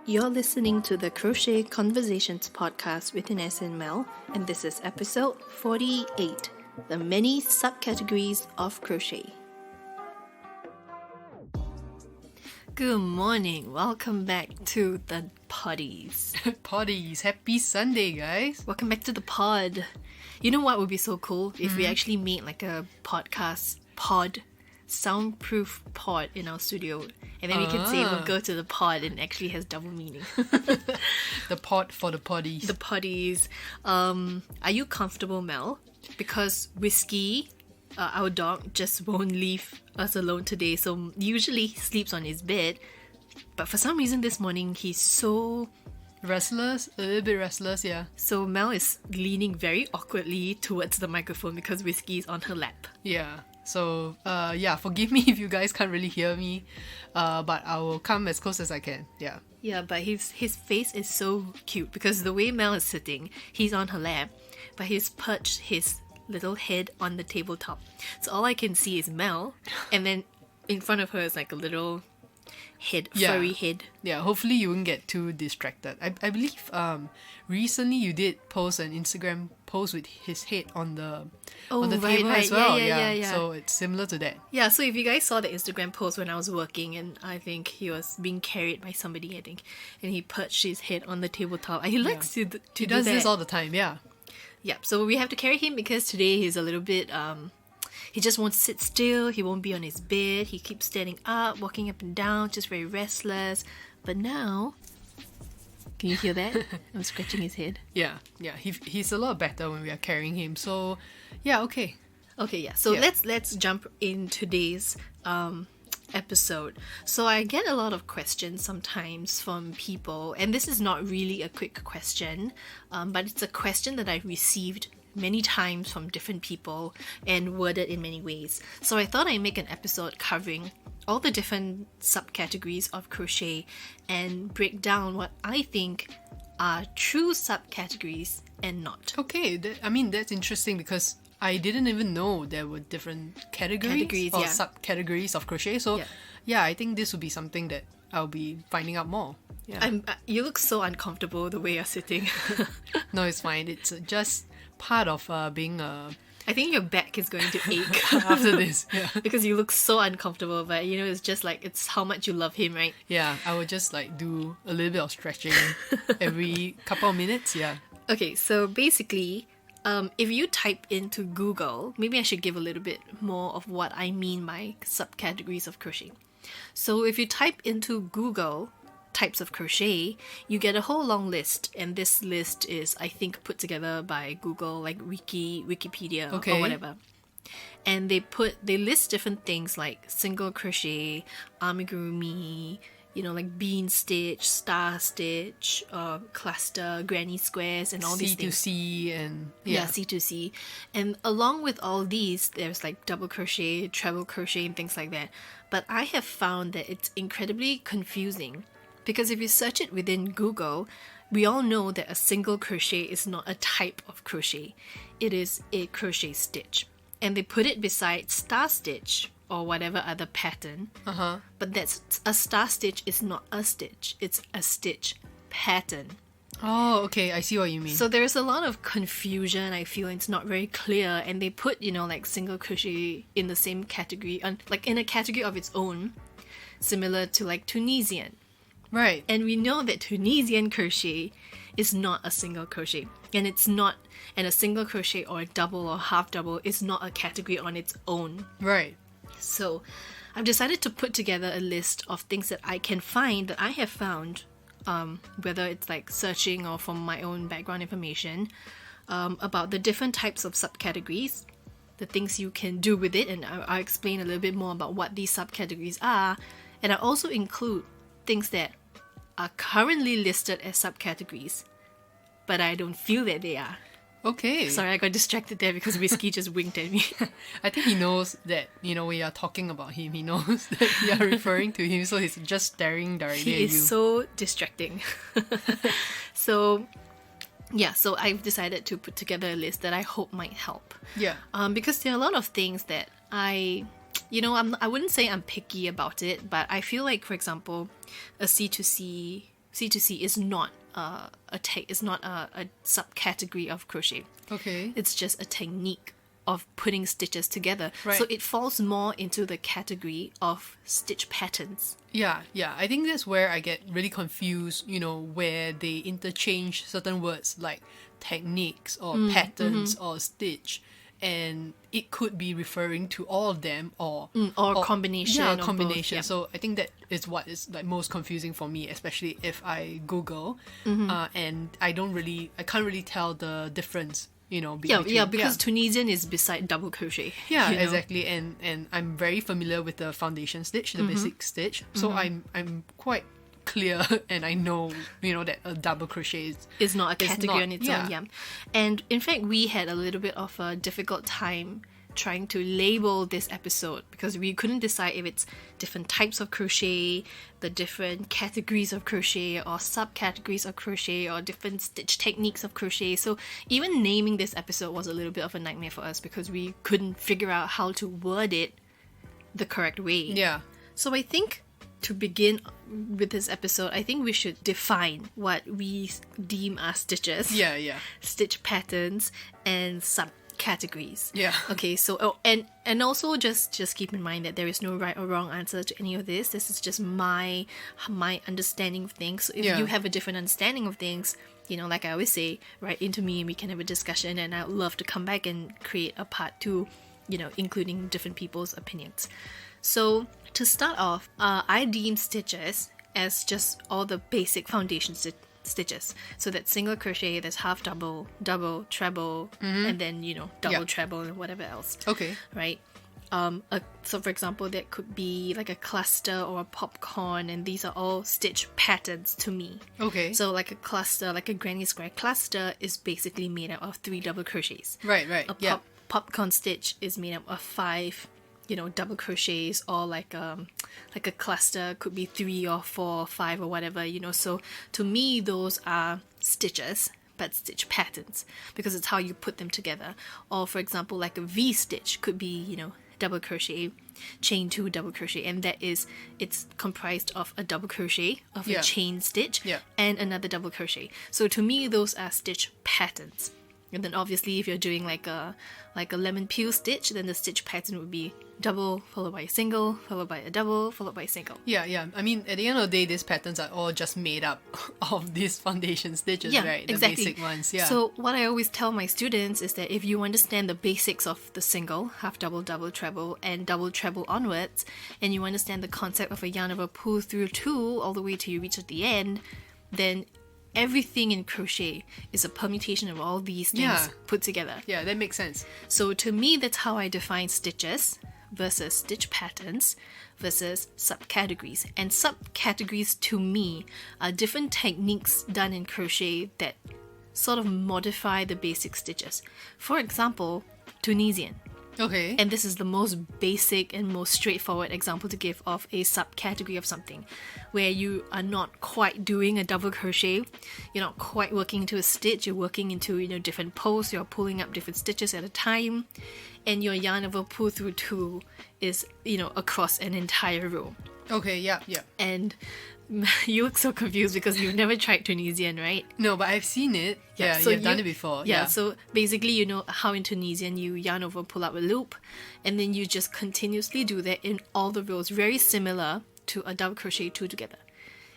You're listening to the Crochet Conversations podcast with Inez and Mell, and this is episode 48, the many subcategories of crochet. Good morning. Welcome back to the poddies. Poddies. Happy Sunday, guys. Welcome back to the pod. You know what would be so cool if we actually made like a soundproof pod in our studio, and then we can say we'll go to the pod and it actually has double meaning. The pod for the poddies. The poddies. Are you comfortable, Mel? Because Whiskey, our dog, just won't leave us alone today. So usually he sleeps on his bed, but for some reason this morning he's so restless, a little bit restless, yeah. So Mel is leaning very awkwardly towards the microphone because Whiskey is on her lap. Yeah. So, forgive me if you guys can't really hear me, but I will come as close as I can, yeah. Yeah, but his face is so cute because the way Mel is sitting, he's on her lap, but he's perched his little head on the tabletop. So all I can see is Mel, and then in front of her is like a little head, furry head. Yeah, hopefully you won't get too distracted. I believe recently you did post an Instagram post with his head on the table as well. Yeah. So it's similar to that. Yeah, so if you guys saw the Instagram post when I was working, and I think he was being carried by somebody, I think, and he perched his head on the tabletop. He likes to He do does that. this all the time, yeah. Yeah, so we have to carry him because today he's a little bit he just won't sit still, he won't be on his bed, he keeps standing up, walking up and down, just very restless. But now, can you hear that? I'm scratching his head. Yeah, he's a lot better when we are carrying him. So, yeah, okay. Okay, yeah. So let's jump in today's episode. So I get a lot of questions sometimes from people, and this is not really a quick question, but it's a question that I've received many times from different people and worded in many ways. So I thought I'd make an episode covering all the different subcategories of crochet and break down what I think are true subcategories and not. Okay, that's interesting because I didn't even know there were different categories or subcategories of crochet. So yeah, I think this would be something that I'll be finding out more. Yeah. You look so uncomfortable the way you're sitting. No, it's fine. It's just part of being a... I think your back is going to ache after this. Yeah. Because you look so uncomfortable, but it's just like, it's how much you love him, right? Yeah, I would just like do a little bit of stretching every couple of minutes, yeah. Okay, so basically, if you type into Google, maybe I should give a little bit more of what I mean by subcategories of crochet. So if you type into Google types of crochet, you get a whole long list, and this list is, I think, put together by Google, like Wikipedia or whatever. And they list different things like single crochet, amigurumi, like bean stitch, star stitch, cluster, granny squares, and all these things. C2C and... Yeah, C2C. And along with all these, there's like double crochet, treble crochet, and things like that. But I have found that it's incredibly confusing because if you search it within Google, we all know that a single crochet is not a type of crochet. It is a crochet stitch. And they put it beside star stitch or whatever other pattern. But a star stitch is not a stitch. It's a stitch pattern. Oh, okay. I see what you mean. So there's a lot of confusion, I feel. It's not very clear. And they put, like single crochet in the same category, like in a category of its own, similar to like Tunisian. Right. And we know that Tunisian crochet is not a single crochet. And a single crochet or a double or half double is not a category on its own. Right. So I've decided to put together a list of things that I can find, that I have found, whether it's like searching or from my own background information, about the different types of subcategories, the things you can do with it, and I'll explain a little bit more about what these subcategories are. And I also include things that are currently listed as subcategories, but I don't feel that they are. Okay. Sorry, I got distracted there because Whiskey just winked at me. I think he knows that, when you're talking about him, he knows that you're referring to him, so he's just staring directly at you. He is so distracting. So I've decided to put together a list that I hope might help. Yeah. Because there are a lot of things that I wouldn't say I'm picky about it, but I feel like, for example, a C2C C2C is not is not a subcategory of crochet. Okay. It's just a technique of putting stitches together. Right. So it falls more into the category of stitch patterns. Yeah. I think that's where I get really confused, where they interchange certain words like techniques or patterns or stitch, and it could be referring to all of them or combination. Yeah, of combination. both, yeah. So I think that is what is like most confusing for me, especially if I Google and I can't really tell the difference. Because Tunisian is beside double crochet. Yeah, exactly. And I'm very familiar with the foundation stitch, the basic stitch. So I'm quite clear and I know, that a double crochet is not a category on its own. Yeah. And in fact, we had a little bit of a difficult time trying to label this episode because we couldn't decide if it's different types of crochet, the different categories of crochet or subcategories of crochet or different stitch techniques of crochet. So even naming this episode was a little bit of a nightmare for us because we couldn't figure out how to word it the correct way. Yeah. So I think to begin with this episode, I think we should define what we deem as stitches. Yeah. Stitch patterns and subcategories. Yeah. Okay, so and also just keep in mind that there is no right or wrong answer to any of this. This is just my understanding of things. So if you have a different understanding of things, like I always say, write into me and we can have a discussion, and I would love to come back and create a part 2, including different people's opinions. So to start off, I deem stitches as just all the basic foundation stitches. So that's single crochet, there's half double, double, treble, and then double, treble, and whatever else. Okay. Right. So for example, that could be like a cluster or a popcorn, and these are all stitch patterns to me. Okay. So like a cluster, like a granny square cluster, is basically made up of 3 double crochets. Right. A popcorn stitch is made up of 5 double crochets, or like a cluster could be 3 or 4 or 5 or whatever, so to me those are stitches, but stitch patterns, because it's how you put them together. Or for example, like a V stitch could be double crochet, chain 2, double crochet, and it's comprised of a double crochet, of a chain stitch, and another double crochet. So to me those are stitch patterns. And then obviously if you're doing like a lemon peel stitch, then the stitch pattern would be double followed by a single, followed by a double, followed by a single. Yeah. I mean, at the end of the day, these patterns are all just made up of these foundation stitches, right? The exactly. basic ones, yeah. So what I always tell my students is that if you understand the basics of the single, half double, double treble, and double treble onwards, and you understand the concept of a yarn over pull through 2 all the way till you reach at the end, then everything in crochet is a permutation of all these things put together. Yeah, that makes sense. So to me, that's how I define stitches versus stitch patterns versus subcategories. And subcategories to me are different techniques done in crochet that sort of modify the basic stitches. For example, Tunisian. Okay. And this is the most basic and most straightforward example to give of a subcategory of something, where you are not quite doing a double crochet, you're not quite working into a stitch, you're working into different pulls, you're pulling up different stitches at a time, and your yarn over pull through 2 is across an entire row. Okay, yeah. And you look so confused because you've never tried Tunisian, right? No, but I've seen it. Yeah, so you've done it before. Yeah, so basically how in Tunisian you yarn over, pull up a loop, and then you just continuously do that in all the rows, very similar to a double crochet 2 together.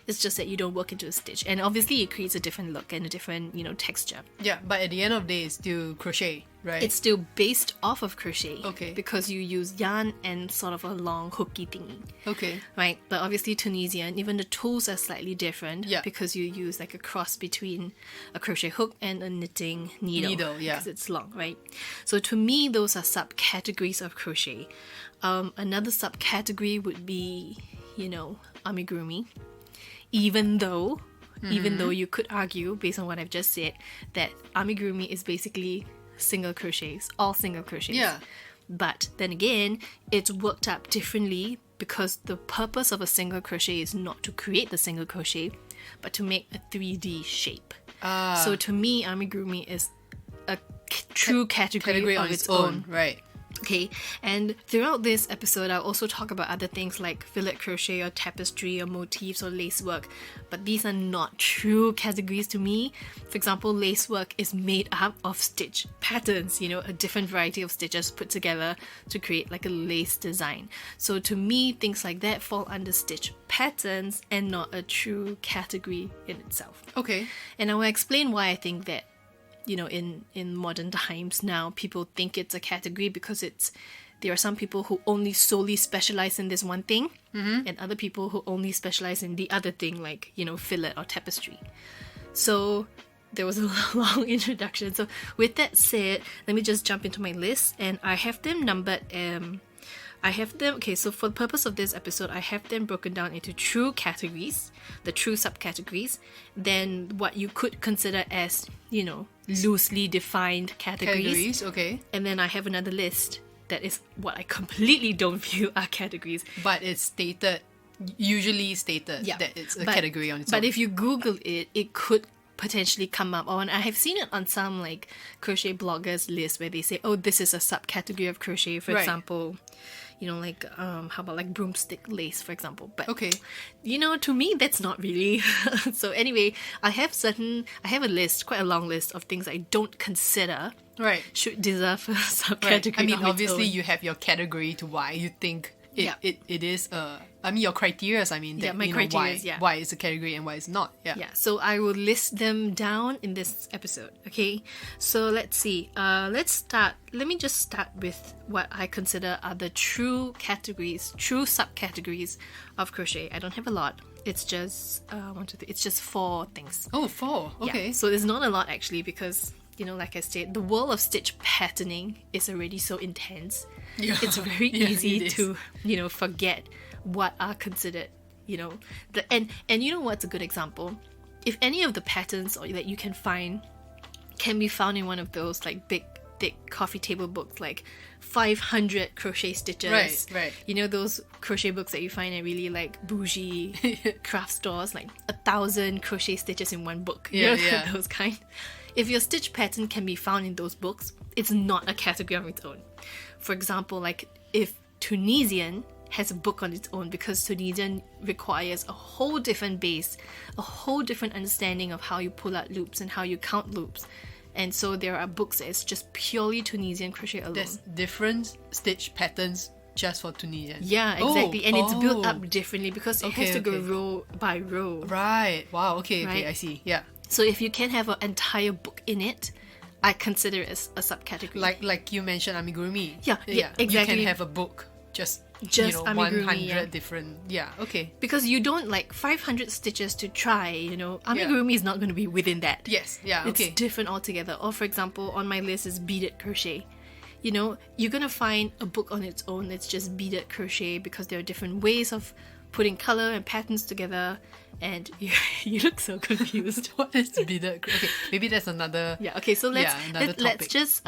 It's just that you don't work into a stitch, and obviously it creates a different look and a different texture. Yeah, but at the end of the day, it's still crochet, right? It's still based off of crochet. Okay. Because you use yarn and sort of a long hooky thingy. Okay. Right, but obviously Tunisian, even the tools are slightly different. Yeah. Because you use like a cross between a crochet hook and a knitting needle. Yeah. Because it's long, right? So to me, those are subcategories of crochet. Another subcategory would be, amigurumi. Even though you could argue, based on what I've just said, that amigurumi is basically single crochets, all single crochets. Yeah. But then again, it's worked up differently because the purpose of a single crochet is not to create the single crochet, but to make a 3D shape. So to me, amigurumi is a true category of its own. Right. Okay, and throughout this episode, I'll also talk about other things like fillet crochet or tapestry or motifs or lace work, but these are not true categories to me. For example, lace work is made up of stitch patterns, you know, a different variety of stitches put together to create like a lace design. So to me, things like that fall under stitch patterns and not a true category in itself. Okay. And I will explain why I think that, you know, in modern times now, people think it's a category because there are some people who only solely specialize in this one thing, and other people who only specialize in the other thing, like, you know, fillet or tapestry. So there was a long introduction. So with that said, let me just jump into my list, and I have them numbered. Okay, so for the purpose of this episode, I have them broken down into true categories, the true subcategories, then what you could consider as, you know, loosely defined categories. Okay. And then I have another list that is what I completely don't view are categories. But it's usually stated that it's a category on its own. But if you Google it, it could potentially come up on, I have seen it on some like crochet bloggers list where they say, oh, this is a subcategory of crochet, for example, you know, like how about like broomstick lace, for example. But okay, you know, to me that's not really. So anyway, I have a list, quite a long list of things I don't consider should deserve a subcategory. I mean, of obviously its own. you have your category to why you think it is I mean, your criteria, I mean, that, my you know, criteria, why it's a category and why it's not. Yeah, so I will list them down in this episode, okay? So let's see. Let me just start with what I consider are the true categories, true subcategories of crochet. I don't have a lot. It's just, it's just 4 things. Oh, 4. Okay. Yeah, so there's not a lot actually because, you know, like I said, the world of stitch patterning is already so intense. Yeah. It's very easy to, you know, forget what are considered, you know, and you know what's a good example? If any of the patterns or that you can find can be found in one of those like big thick coffee table books, like 500 crochet stitches, right, you know, those crochet books that you find at really like bougie craft stores, like 1,000 crochet stitches in one book, you know, those kind. If your stitch pattern can be found in those books, it's not a category on its own. For example, like if Tunisian has a book on its own, because Tunisian requires a whole different base, a whole different understanding of how you pull out loops and how you count loops. And so there are books that is just purely Tunisian crochet alone. There's different stitch patterns just for Tunisian. Yeah, exactly. And it's built up differently because it has to go row by row. Right. Wow. Okay, I see. Yeah. So if you can have an entire book in it, I consider it as a subcategory. Like you mentioned amigurumi. Yeah, exactly. You can have a book just you know, amigurumi, 100 different. Yeah, okay. Because you don't like 500 stitches to try, you know. Amigurumi is not going to be within that. Yes, yeah, It's different altogether. Or for example, on my list is beaded crochet. You know, you're going to find a book on its own that's just beaded crochet because there are different ways of putting color and patterns together, and you look so confused. What is beaded? Okay, maybe that's another. Yeah. Okay. So let's just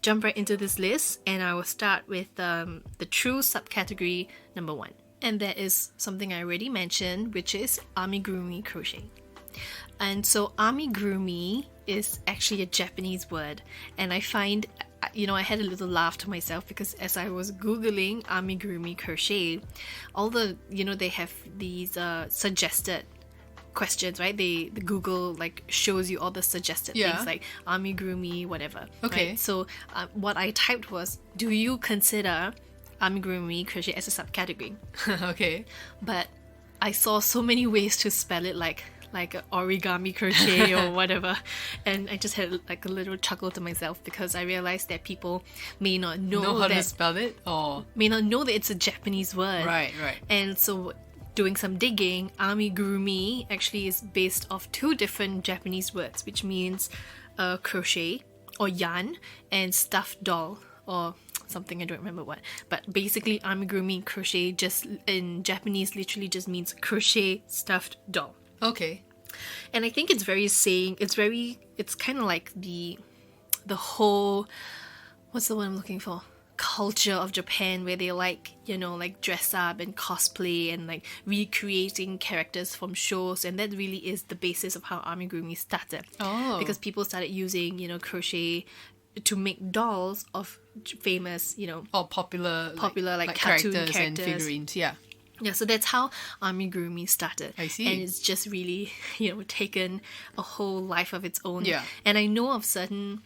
jump right into this list, and I will start with the true subcategory number 1, and that is something I already mentioned, which is amigurumi crochet. And so amigurumi is actually a Japanese word, and I find, you know, I had a little laugh to myself because as I was Googling amigurumi crochet, all the, you know, they have these suggested questions, right? The Google like shows you all the suggested things like amigurumi, whatever. Okay. Right? So what I typed was, do you consider amigurumi crochet as a subcategory? Okay. But I saw so many ways to spell it, like origami crochet or whatever, and I just had like a little chuckle to myself because I realized that people may not know how to spell it, or may not know that it's a Japanese word. Right. And so doing some digging, amigurumi actually is based off 2 different Japanese words, which means crochet or yarn and stuffed doll or something, I don't remember what. But basically amigurumi crochet just in Japanese literally just means crochet stuffed doll. Okay. And I think it's very saying, it's kind of like the whole, what's the word I'm looking for? Culture of Japan, where they like, you know, like dress up and cosplay and like recreating characters from shows, and that really is the basis of how amigurumi started. Oh. Because people started using, you know, crochet to make dolls of famous, Or popular like cartoon characters and characters. figurines. Yeah. Yeah, so that's how Amigurumi started. I see. And it's just really, taken a whole life of its own. Yeah. And I know of certain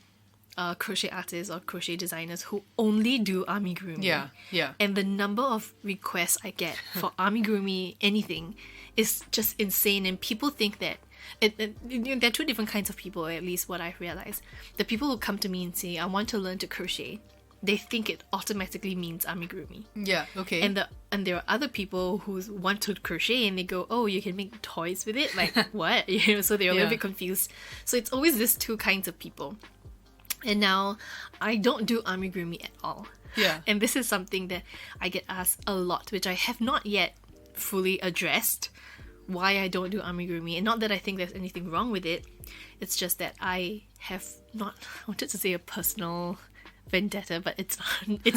crochet artists or crochet designers who only do amigurumi. Yeah. Yeah. And the number of requests I get for amigurumi anything is just insane. And people think that there are two different kinds of people, at least what I've realized. The people who come to me and say, I want to learn to crochet, they think it automatically means amigurumi. Yeah. Okay. And there are other people who want to crochet and they go, oh, you can make toys with it? Like, what? So they're a little bit confused. So it's always these two kinds of people. And now, I don't do amigurumi at all. Yeah. And this is something that I get asked a lot, which I have not yet fully addressed, why I don't do amigurumi. And not that I think there's anything wrong with it. It's just that I have not, I wanted to say a personal vendetta, but it's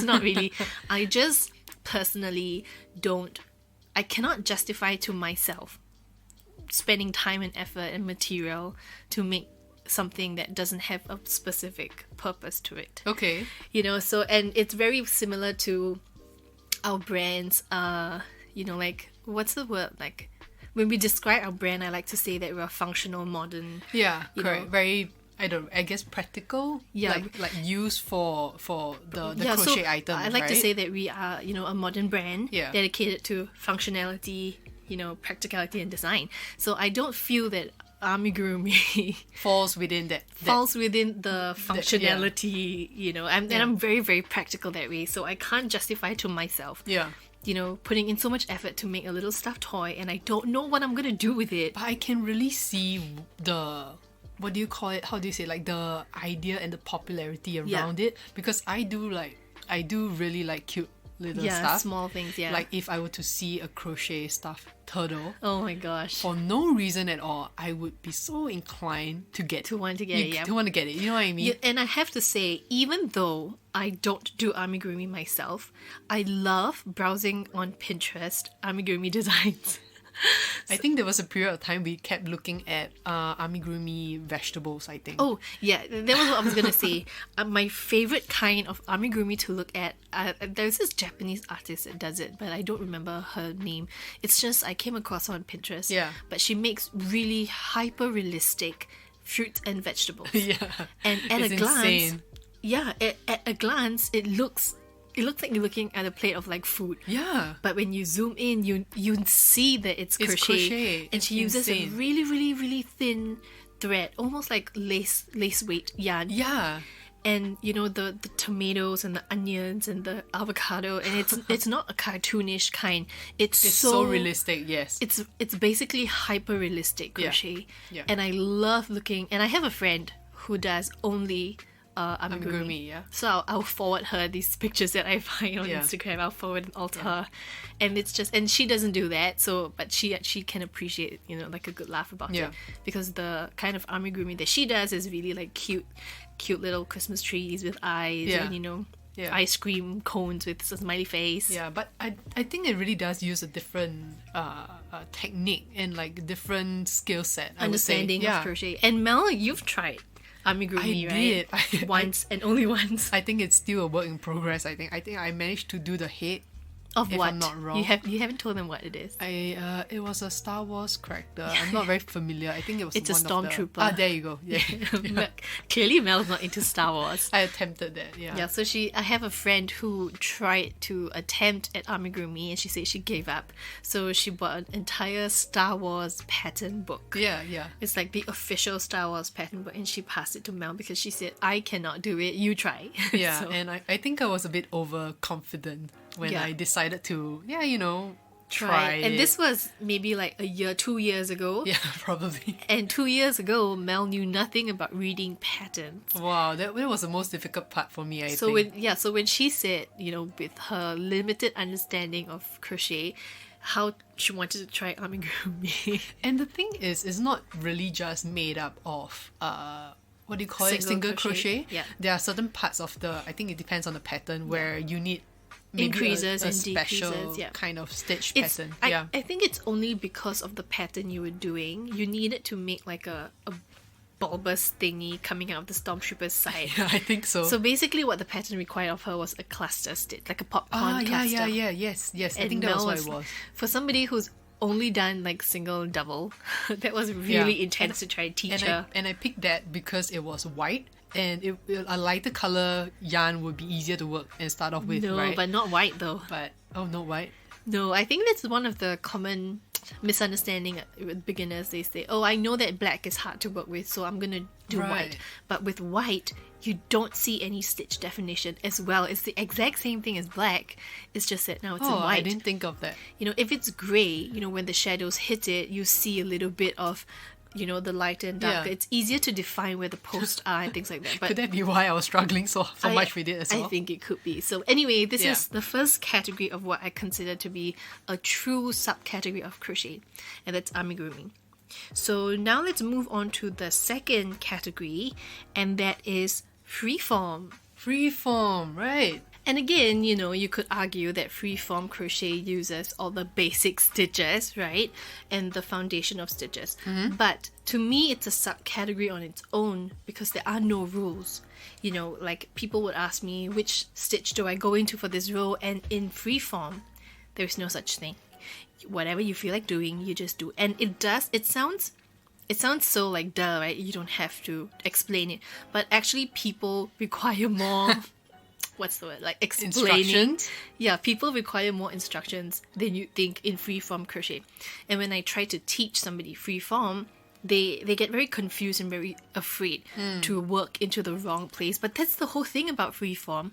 not really. I just personally I cannot justify to myself spending time and effort and material to make something that doesn't have a specific purpose to it. Okay. So, and it's very similar to our brands, like, what's the word? Like, when we describe our brand, I like to say that we're functional, modern. Yeah, correct. Very, I guess practical. Yeah. Like used for the so crochet items, I like to right? say that we are, a modern brand dedicated to functionality, practicality and design. So I don't feel that amigurumi falls within that. falls within the functionality, and I'm very, very practical that way. So I can't justify to myself, Yeah. putting in so much effort to make a little stuffed toy and I don't know what I'm going to do with it. But I can really see what do you call it? How do you say, like, the idea and the popularity around it? Because I do really like cute little stuff. Small things, Like, if I were to see a crochet stuffed turtle, oh my gosh, for no reason at all, I would be so inclined to want to get it. To want to get it. You know what I mean? Yeah, and I have to say, even though I don't do amigurumi myself, I love browsing on Pinterest amigurumi designs. I think there was a period of time we kept looking at amigurumi vegetables, I think. Oh, yeah, that was what I was going to say. My favorite kind of amigurumi to look at, there's this Japanese artist that does it, but I don't remember her name. It's just, I came across her on Pinterest. Yeah. But she makes really hyper-realistic fruits and vegetables. Yeah. And at It's a glance, insane. yeah, at a glance, it looks like you're looking at a plate of like food. Yeah. But when you zoom in, you see that it's crochet. And It's she uses a insane. really, really, really thin thread, almost like lace weight yarn. Yeah. And the tomatoes and the onions and the avocado, and it's not a cartoonish kind. It's so realistic, yes. It's basically hyper realistic crochet. Yeah. And I love looking. And I have a friend who does only Amigurumi, yeah. So I'll forward her these pictures that I find on Yeah. Instagram. I'll forward them all to her, and it's just, and she doesn't do that. So, but she can appreciate, like a good laugh about Yeah. it, because the kind of amigurumi that she does is really like cute little Christmas trees with eyes, Yeah. and Yeah. ice cream cones with a smiley face. Yeah, but I think it really does use a different technique and like different skill set. I would say. Understanding Yeah. of crochet. And Mel, you've tried amigurumi, I right? did. Once and only once. I think it's still a work in progress. I think I managed to do the head. Of if what? I'm not wrong. You haven't told them what it is. It was a Star Wars character. I'm not very familiar. I think it was It's a one of the- stormtrooper. There you go. Yeah. Clearly, Mel's not into Star Wars. I attempted that. Yeah. Yeah, so I have a friend who tried to attempt at amigurumi and she said she gave up. So she bought an entire Star Wars pattern book. Yeah. Yeah. It's like the official Star Wars pattern book, and she passed it to Mel because she said, I cannot do it, you try. Yeah. So, And I think I was a bit overconfident when Yeah. I decided to, try And it. this was maybe like 2 years ago. Yeah, probably. And 2 years ago, Mel knew nothing about reading patterns. Wow, that was the most difficult part for me, I So think. when she said, with her limited understanding of crochet, how she wanted to try amigurumi. And the thing is, it's not really just made up of what do you call it? Single crochet. Yeah. There are certain parts of I think it depends on the pattern where you need maybe Increases a and special decreases, yeah. kind of stitch It's, pattern. I think it's only because of the pattern you were doing. You needed to make like a bulbous thingy coming out of the stormtrooper's side. Yeah, I think so. So basically what the pattern required of her was a cluster stitch, like a popcorn cluster. Yes. I And think that was Mel what it was. For somebody who's only done like single double, that was really intense to try to teach her. And I picked that because it was white, and a lighter color yarn would be easier to work and start off with, No, right? but not white though. But not white. No, I think that's one of the common misunderstanding with beginners. They say, oh, I know that black is hard to work with, so I'm gonna do Right. white. But with white, you don't see any stitch definition as well. It's the exact same thing as black. It's just that now it's in Oh, white. I didn't think of that. If it's grey, when the shadows hit it, you see a little bit of, the lighter and darker. Yeah. It's easier to define where the posts are and things like that. But Could that be why I was struggling so much with it as well? I think it could be. So anyway, this Yeah. is the first category of what I consider to be a true subcategory of crochet, and that's amigurumi. So now let's move on to the second category, and that is freeform. Freeform, right? And again, you could argue that freeform crochet uses all the basic stitches, right? And the foundation of stitches. But to me, it's a subcategory on its own because there are no rules. Like people would ask me, which stitch do I go into for this row? And in freeform, there's no such thing. Whatever you feel like doing, you just do. And it sounds so like duh, right? You don't have to explain it. But actually people require more what's the word? Like explaining. Instructions? Yeah, people require more instructions than you think in freeform crochet. And when I try to teach somebody freeform, they get very confused and very afraid to work into the wrong place. But that's the whole thing about freeform,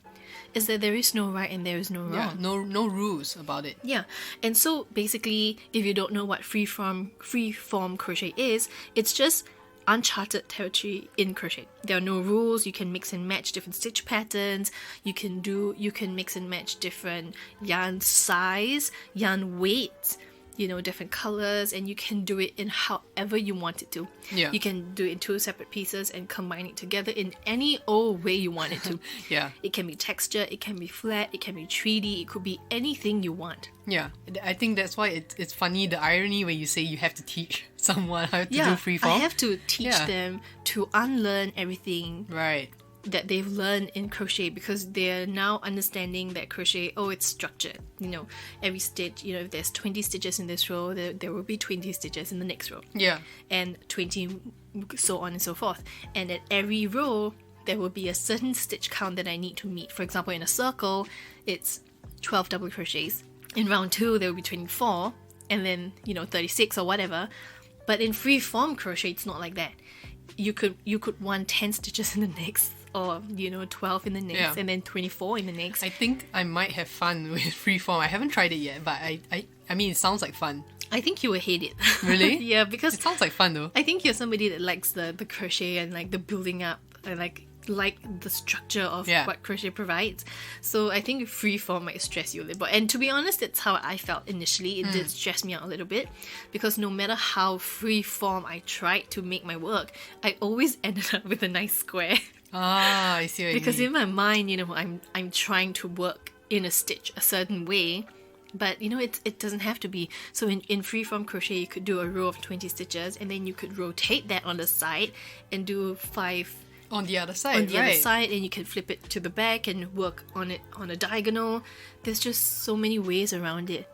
is that there is no right and there is no Yeah, wrong. no rules about it. Yeah, and so basically, if you don't know what freeform crochet is, it's just uncharted territory in crochet. There are no rules. You can mix and match different stitch patterns. You can mix and match different yarn size, yarn weight, different colors, and you can do it in however you want it to. Yeah. You can do it in two separate pieces and combine it together in any old way you want it to. Yeah. It can be texture, it can be flat, it can be 3D, it could be anything you want. Yeah, I think that's why it's funny, the irony when you say you have to teach someone how to do Yeah, freeform. I have to teach Yeah. them to unlearn everything Right. that they've learned in crochet, because they're now understanding that crochet, it's structured. Every stitch, if there's 20 stitches in this row, there will be 20 stitches in the next row. Yeah. And 20, so on and so forth. And at every row, there will be a certain stitch count that I need to meet. For example, in a circle, it's 12 double crochets. In round 2, there will be 24, and then, 36 or whatever. But in free-form crochet, it's not like that. You could want 10 stitches in the next, or 12 in the next, Yeah. and then 24 in the next. I think I might have fun with freeform. I haven't tried it yet, but I mean, it sounds like fun. I think you will hate it. Really? Yeah, because It sounds like fun though. I think you're somebody that likes the crochet and like the building up, and like the structure of Yeah. what crochet provides. So I think freeform might stress you a little bit. And to be honest, that's how I felt initially. It did stress me out a little bit, because no matter how freeform I tried to make my work, I always ended up with a nice square. Ah, I see what Because you mean. in my mind, I'm trying to work in a stitch a certain way, but it doesn't have to be. So in freeform crochet, you could do a row of 20 stitches, and then you could rotate that on the side and do 5 On the other side, on the right? other side, and you can flip it to the back and work on it on a diagonal. There's just so many ways around it.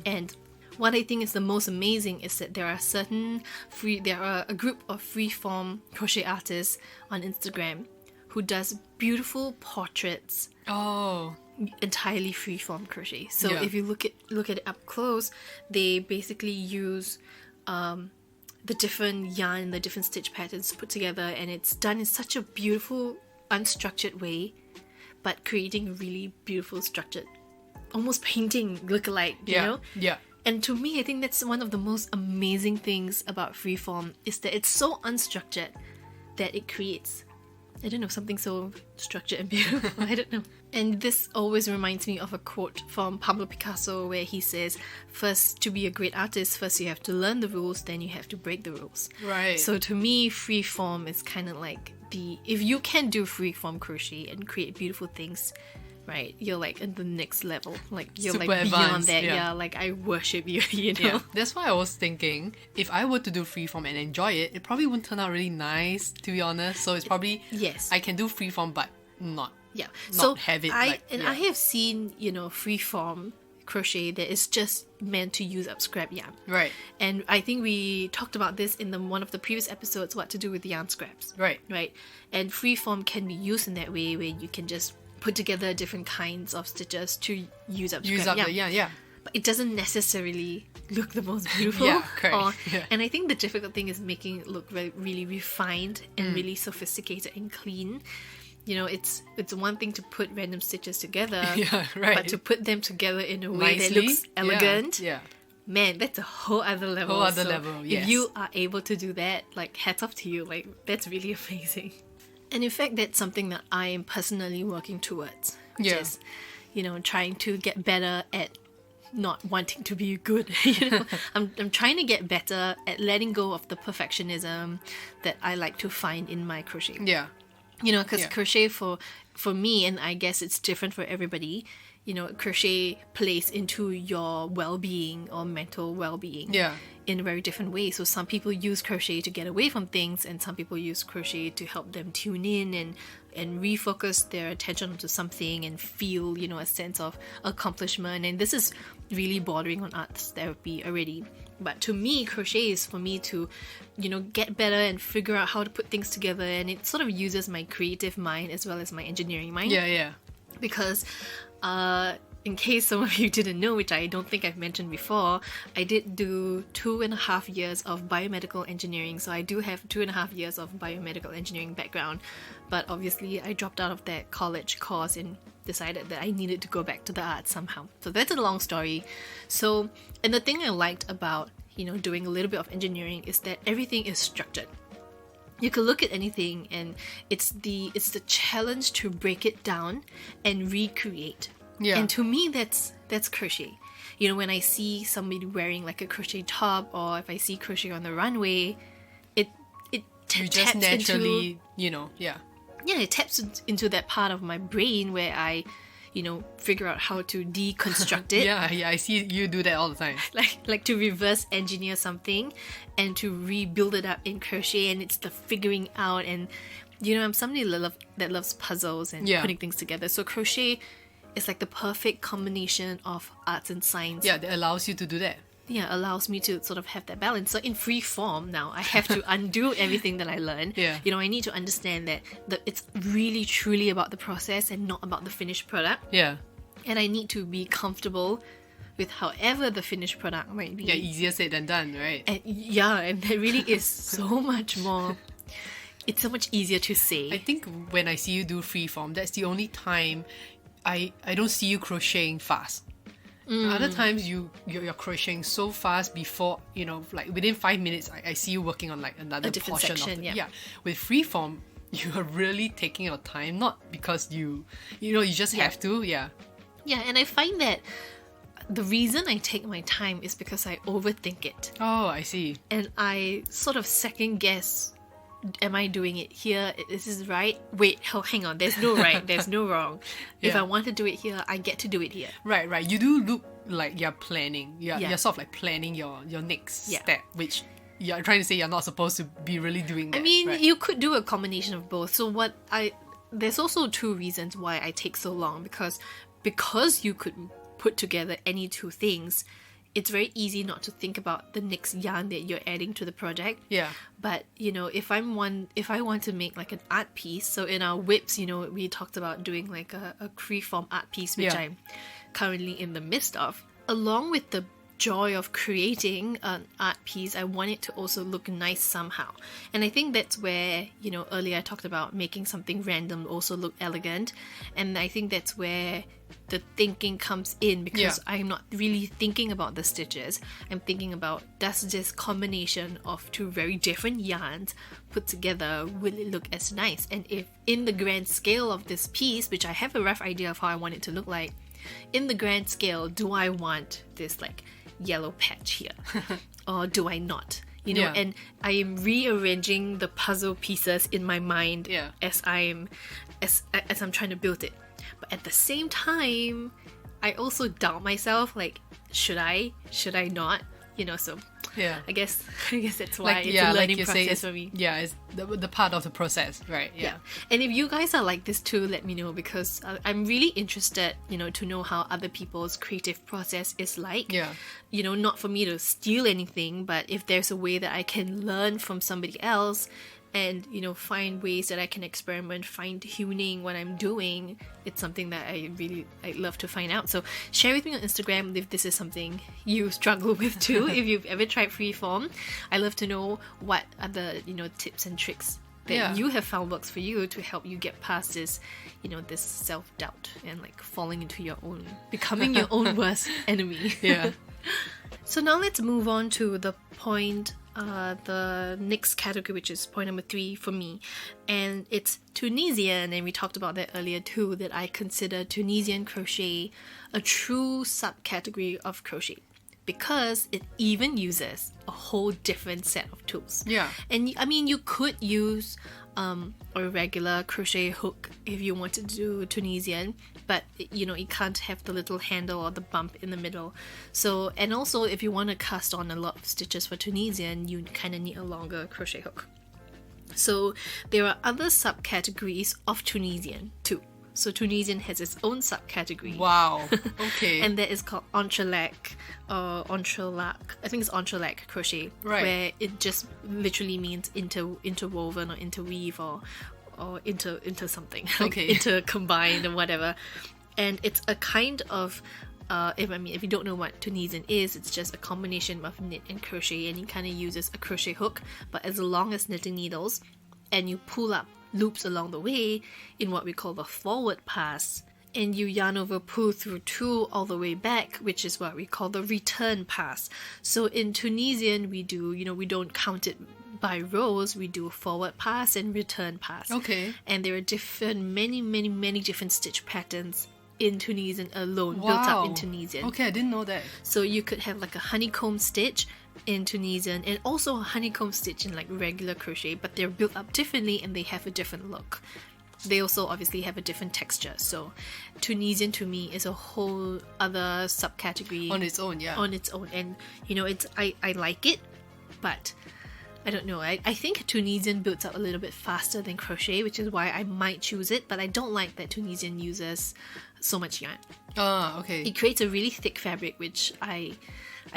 And what I think is the most amazing is that there are a group of freeform crochet artists on Instagram who does beautiful portraits Oh, entirely freeform crochet. So Yeah. if you look at it up close, they basically use the different yarn, the different stitch patterns put together, and it's done in such a beautiful, unstructured way, but creating a really beautiful structured, almost painting look-alike, you yeah, know? yeah. And to me, I think that's one of the most amazing things about freeform, is that it's so unstructured that it creates, I don't know, something so structured and beautiful. I don't know. And this always reminds me of a quote from Pablo Picasso, where he says, first, to be a great artist, first you have to learn the rules, then you have to break the rules. Right. So to me, freeform is kind of like if you can do freeform crochet and create beautiful things, right? You're like in the next level. Like you're Super like beyond advanced, that. yeah. Yeah, like I worship you, you know? Yeah, that's why I was thinking if I were to do freeform and enjoy it, it probably wouldn't turn out really nice, to be honest. So it's probably Yes. I can do freeform, but not. Yeah. Not So have it, I like, yeah. I have seen, you know, freeform crochet that is just meant to use up scrap yarn. Right. And I think we talked about this in one of the previous episodes, what to do with yarn scraps. Right. Right. And freeform can be used in that way where you can just put together different kinds of stitches to use up Use scrap up yarn. the yarn, yeah. But it doesn't necessarily look the most beautiful. Yeah, correct. Yeah. And I think the difficult thing is making it look really refined and really sophisticated and clean. You know, it's one thing to put random stitches together, Yeah, right. but to put them together in a way that Nicely, looks elegant, Yeah. man, that's a whole other level. Whole other level, yes. If you are able to do that, like hats off to you, like that's really amazing. And in fact, that's something that I am personally working towards, which Yeah. is, you know, trying to get better at not wanting to be good. You know, I'm trying to get better at letting go of the perfectionism that I like to find in my crochet. Yeah. You know, because Yeah. crochet for me, and I guess it's different for everybody, you know, crochet plays into your well-being or mental well-being Yeah. in a very different way. So some people use crochet to get away from things, and some people use crochet to help them tune in and refocus their attention onto something and feel, you know, a sense of accomplishment. And this is really bordering on arts therapy already. But to me, crochet is for me to, you know, get better and figure out how to put things together. And it sort of uses my creative mind as well as my engineering mind. Yeah, yeah. Because in case some of you didn't know, which I don't think I've mentioned before, I did do 2.5 years of biomedical engineering. So I do have 2.5 years of biomedical engineering background. But obviously I dropped out of that college course and decided that I needed to go back to the arts somehow. So that's a long story. So, and the thing I liked about, you know, doing a little bit of engineering is that everything is structured. You can look at anything and it's the challenge to break it down and recreate. Yeah. And to me that's crochet. You know, when I see somebody wearing like a crochet top, or if I see crochet on the runway, it You just taps naturally, into, you know, yeah. yeah, it taps into that part of my brain where I, you know, figure out how to deconstruct it. Yeah, I see you do that all the time. Like to reverse engineer something and to rebuild it up in crochet, and it's the figuring out. And you know, I'm somebody that loves puzzles and Yeah. putting things together. So crochet is like the perfect combination of arts and science. Yeah, that allows you to do that. Yeah, allows me to sort of have that balance. So in free form now, I have to undo everything that I learned. Yeah. You know, I need to understand that it's really truly about the process and not about the finished product. Yeah. And I need to be comfortable with however the finished product might be. Yeah, easier said than done, right? And and that really is so much more. It's so much easier to say. I think when I see you do freeform, that's the only time I don't see you crocheting fast. Other times you're crocheting so fast before, you know, like within 5 minutes I see you working on like another A different portion section, of it. yeah. With freeform, you are really taking your time, not because you just have to, yeah. Yeah, and I find that the reason I take my time is because I overthink it. Oh, I see. And I sort of second guess, am I doing it here? Is this right? Wait, hang on, there's no right, there's no wrong. If Yeah. I want to do it here, I get to do it here. Right. You do look like you're planning. Yeah. You're sort of like planning your next Yeah. step, which you're trying to say you're not supposed to be really doing that. I mean, right? you could do a combination of both. So there's also two reasons why I take so long, because you could put together any two things, it's very easy not to think about the next yarn that you're adding to the project. Yeah. But you know, if I want to make like an art piece, so in our whips, you know, we talked about doing like a freeform art piece, which Yeah. I'm currently in the midst of. Along with the joy of creating an art piece, I want it to also look nice somehow. And I think that's where, you know, earlier I talked about making something random also look elegant. And I think that's where the thinking comes in, because Yeah. I'm not really thinking about the stitches. I'm thinking about, does this combination of two very different yarns put together, will it look as nice? And if in the grand scale of this piece, which I have a rough idea of how I want it to look like, in the grand scale, do I want this like yellow patch here or do I not? You know, Yeah. and I am rearranging the puzzle pieces in my mind Yeah. as I'm trying to build it. But at the same time, I also doubt myself, like, should I not? So Yeah. I guess that's why Like, it's yeah, a learning like you say, process it's, for me. yeah, it's the part of the process, right? Yeah. And if you guys are like this too, let me know, because I'm really interested, to know how other people's creative process is like. Yeah. Not for me to steal anything, but if there's a way that I can learn from somebody else and, find ways that I can experiment, fine-tuning what I'm doing, it's something that I'd love to find out. So share with me on Instagram if this is something you struggle with too, if you've ever tried freeform. I love to know what other, tips and tricks that you have found works for you to help you get past this, this self-doubt and like falling into becoming your own worst enemy. Yeah. So now let's move on to the next category, which is point number 3 for me, and it's Tunisian. And we talked about that earlier too, that I consider Tunisian crochet a true subcategory of crochet because it even uses a whole different set of tools. Yeah. And I mean, you could use a regular crochet hook if you wanted to do Tunisian, but it can't have the little handle or the bump in the middle. So, and also if you want to cast on a lot of stitches for Tunisian, you kind of need a longer crochet hook. So there are other subcategories of Tunisian too. So Tunisian has its own subcategory. Wow. Okay. And that is called Entrelac or Entrelac. I think it's Entrelac crochet, right, where it just literally means interwoven or interweave or into something. Okay. Intercombined or whatever. And it's a kind of if you don't know what Tunisian is, it's just a combination of knit and crochet, and it kind of uses a crochet hook, but as long as knitting needles, and you pull up loops along the way in what we call the forward pass, and you yarn over, pull through 2 all the way back, which is what we call the return pass. So in Tunisian we do, we don't count it by rows, we do forward pass and return pass. Okay. And there are many different stitch patterns in Tunisian alone, built up in Tunisian. Okay, I didn't know that. So you could have like a honeycomb stitch in Tunisian and also a honeycomb stitch in like regular crochet, but they're built up differently and they have a different look. They also obviously have a different texture. So Tunisian to me is a whole other subcategory On its own, yeah. On its own. And it's I like it, but I don't know. I think Tunisian builds up a little bit faster than crochet, which is why I might choose it, but I don't like that Tunisian uses so much yarn. Okay. It creates a really thick fabric, which I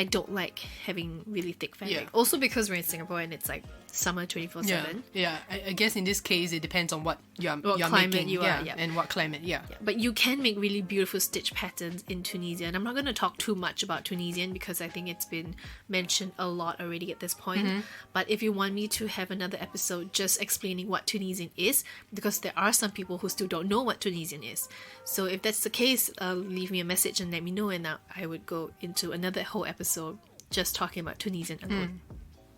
don't like having really thick fabric. Yeah. Also because we're in Singapore and it's like summer 24/7. Yeah. I guess in this case it depends on what you're climate making, you are, yeah. and what climate, yeah. But you can make really beautiful stitch patterns in Tunisian. I'm not going to talk too much about Tunisian because I think it's been mentioned a lot already at this point. Mm-hmm. But if you want me to have another episode just explaining what Tunisian is, because there are some people who still don't know what Tunisian is. So if that's the case, leave me a message and let me know, and I would go into another whole episode just talking about Tunisian alone.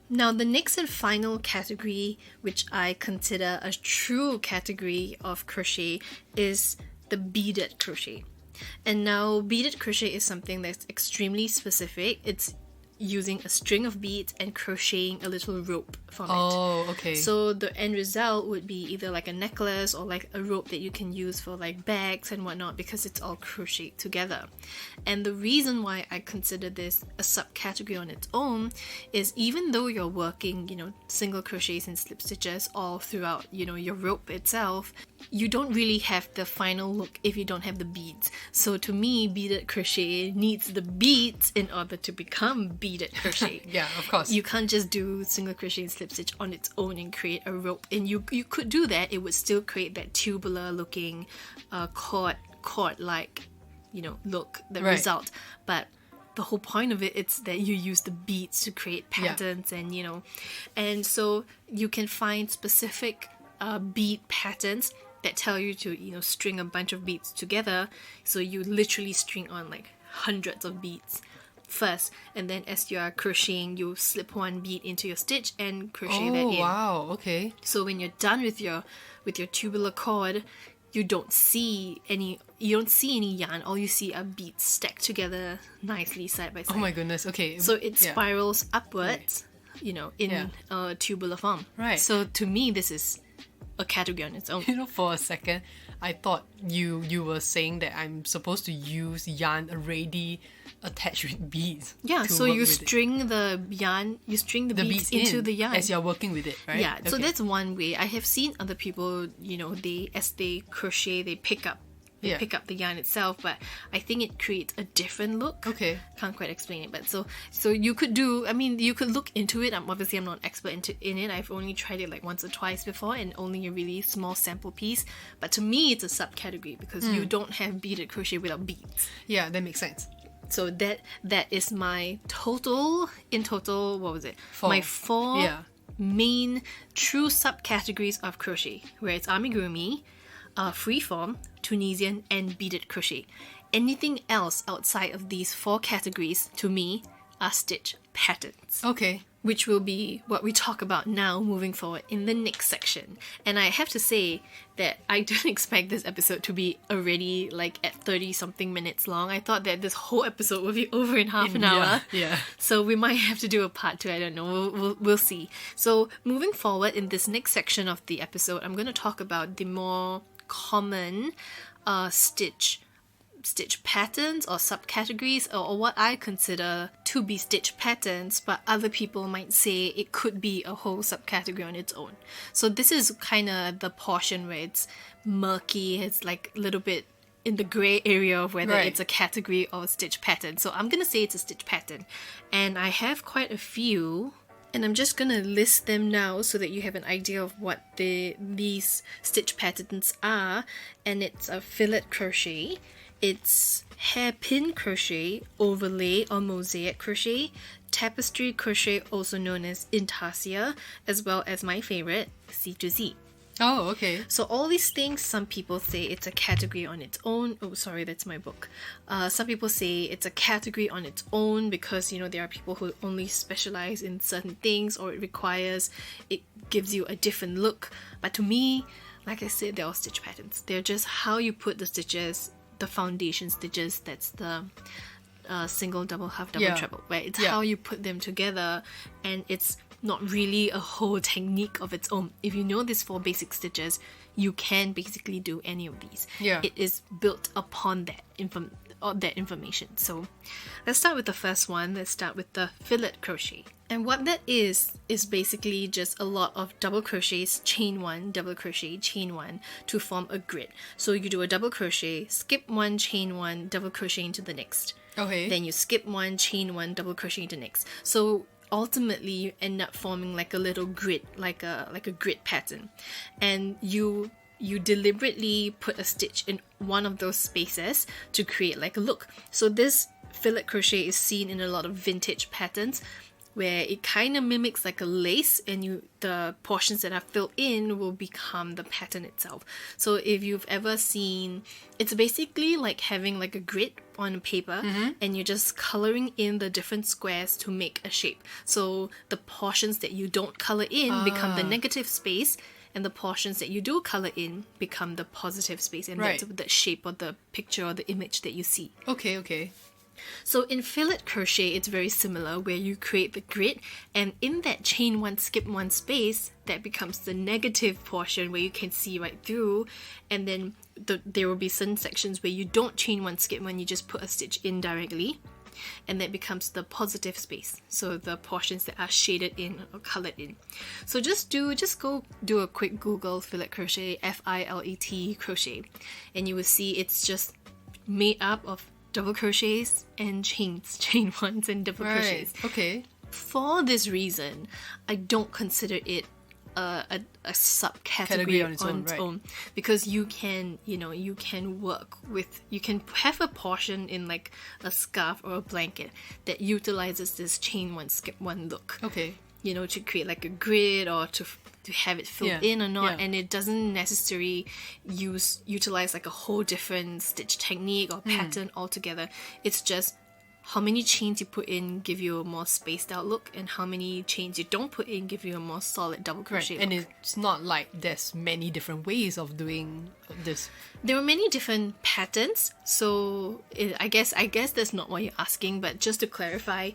Now, the next and final category, which I consider a true category of crochet, is the beaded crochet. And now, beaded crochet is something that's extremely specific. It's using a string of beads and crocheting a little rope from it. Oh, okay. So the end result would be either like a necklace or like a rope that you can use for like bags and whatnot, because it's all crocheted together. And the reason why I consider this a subcategory on its own is even though you're working, single crochets and slip stitches all throughout, your rope itself, you don't really have the final look if you don't have the beads. So to me, beaded crochet needs the beads in order to become beaded crochet. Yeah, of course. You can't just do single crochet and slip stitch on its own and create a rope. And you could do that. It would still create that tubular looking cord like, look, the Right. result. But the whole point of it's that you use the beads to create patterns. And and so you can find specific bead patterns that tell you to string a bunch of beads together. So you literally string on like hundreds of beads first, and then as you are crocheting, you slip one bead into your stitch and crochet that in. Oh wow, okay. So when you're done with your tubular cord, you don't see any yarn. All you see are beads stacked together nicely side by side. Oh my goodness, okay. So it spirals upwards, Right. in a tubular form. Right. So to me, this is a category on its own. You know, for a second, I thought you were saying that I'm supposed to use yarn already attached with beads. Yeah, to so work you with string the yarn, you string the beads into in the yarn. as you're working with it, right? Yeah, so Okay. that's one way. I have seen other people, as they crochet, they pick up the yarn itself, but I think it creates a different look. Okay. Can't quite explain it, but so you could do. I mean, you could look into it. I'm not an expert in it. I've only tried it like once or twice before, and only a really small sample piece. But to me, it's a subcategory because you don't have beaded crochet without beads. Yeah, that makes sense. So that is my total. In total, what was it? 4. My 4 Yeah. main true subcategories of crochet, where it's amigurumi, freeform, Tunisian, and beaded crochet. Anything else outside of these 4 categories, to me, are stitch patterns, Okay. which will be what we talk about now moving forward in the next section. And I have to say that I didn't expect this episode to be already like at 30 something minutes long. I thought that this whole episode would be over in half an hour. Yeah. So we might have to do a part 2. I don't know. We'll see. So moving forward in this next section of the episode, I'm going to talk about the more common stitch patterns or subcategories, or what I consider to be stitch patterns, but other people might say it could be a whole subcategory on its own. So this is kind of the portion where it's murky, it's like a little bit in the grey area of whether Right. it's a category or a stitch pattern. So I'm gonna say it's a stitch pattern, and I have quite a few. And I'm just going to list them now so that you have an idea of what these stitch patterns are. And it's a fillet crochet, it's hairpin crochet, overlay or mosaic crochet, tapestry crochet, also known as intarsia, as well as my favorite, C2Z. Oh, okay. So all these things, some people say it's a category on its own. Oh, sorry, that's my book. Some people say it's a category on its own because, there are people who only specialize in certain things, or it gives you a different look. But to me, like I said, they're all stitch patterns. They're just how you put the stitches, the foundation stitches, that's the single, double, half, double, treble, right? It's how you put them together, and it's not really a whole technique of its own. If you know these 4 basic stitches, you can basically do any of these. Yeah. It is built upon that information. So let's start with the first one. Let's start with the fillet crochet. And what that is basically just a lot of double crochets, chain 1, double crochet, chain 1 to form a grid. So you do a double crochet, skip 1, chain 1, double crochet into the next. Okay. Then you skip 1, chain 1, double crochet into the next. So ultimately you end up forming like a little grid, like a grid pattern, and you deliberately put a stitch in one of those spaces to create like a look. So this fillet crochet is seen in a lot of vintage patterns where it kind of mimics like a lace, and the portions that are filled in will become the pattern itself. So if you've ever seen, it's basically like having like a grid on a paper, and you're just coloring in the different squares to make a shape. So the portions that you don't color in become the negative space, and the portions that you do color in become the positive space, and Right. that's the shape or the picture or the image that you see. Okay. So in fillet crochet, it's very similar, where you create the grid, and in that chain 1, skip 1 space, that becomes the negative portion where you can see right through, and then there will be certain sections where you don't chain 1, skip 1, you just put a stitch in directly, and that becomes the positive space. So the portions that are shaded in or colored in. So just go do a quick Google fillet crochet, FILET crochet, and you will see it's just made up of double crochets and chain 1s and double crochets. Okay. For this reason, I don't consider it a subcategory Category on its own, because you can work with, you can have a portion in like a scarf or a blanket that utilizes this chain 1, skip 1 look. Okay. To create like a grid, or to have it filled in or not, and it doesn't necessarily utilize like a whole different stitch technique or pattern altogether. It's just how many chains you put in give you a more spaced out look, and how many chains you don't put in give you a more solid double crochet look. And it's not like there's many different ways of doing this. There are many different patterns, so I guess that's not what you're asking, but just to clarify,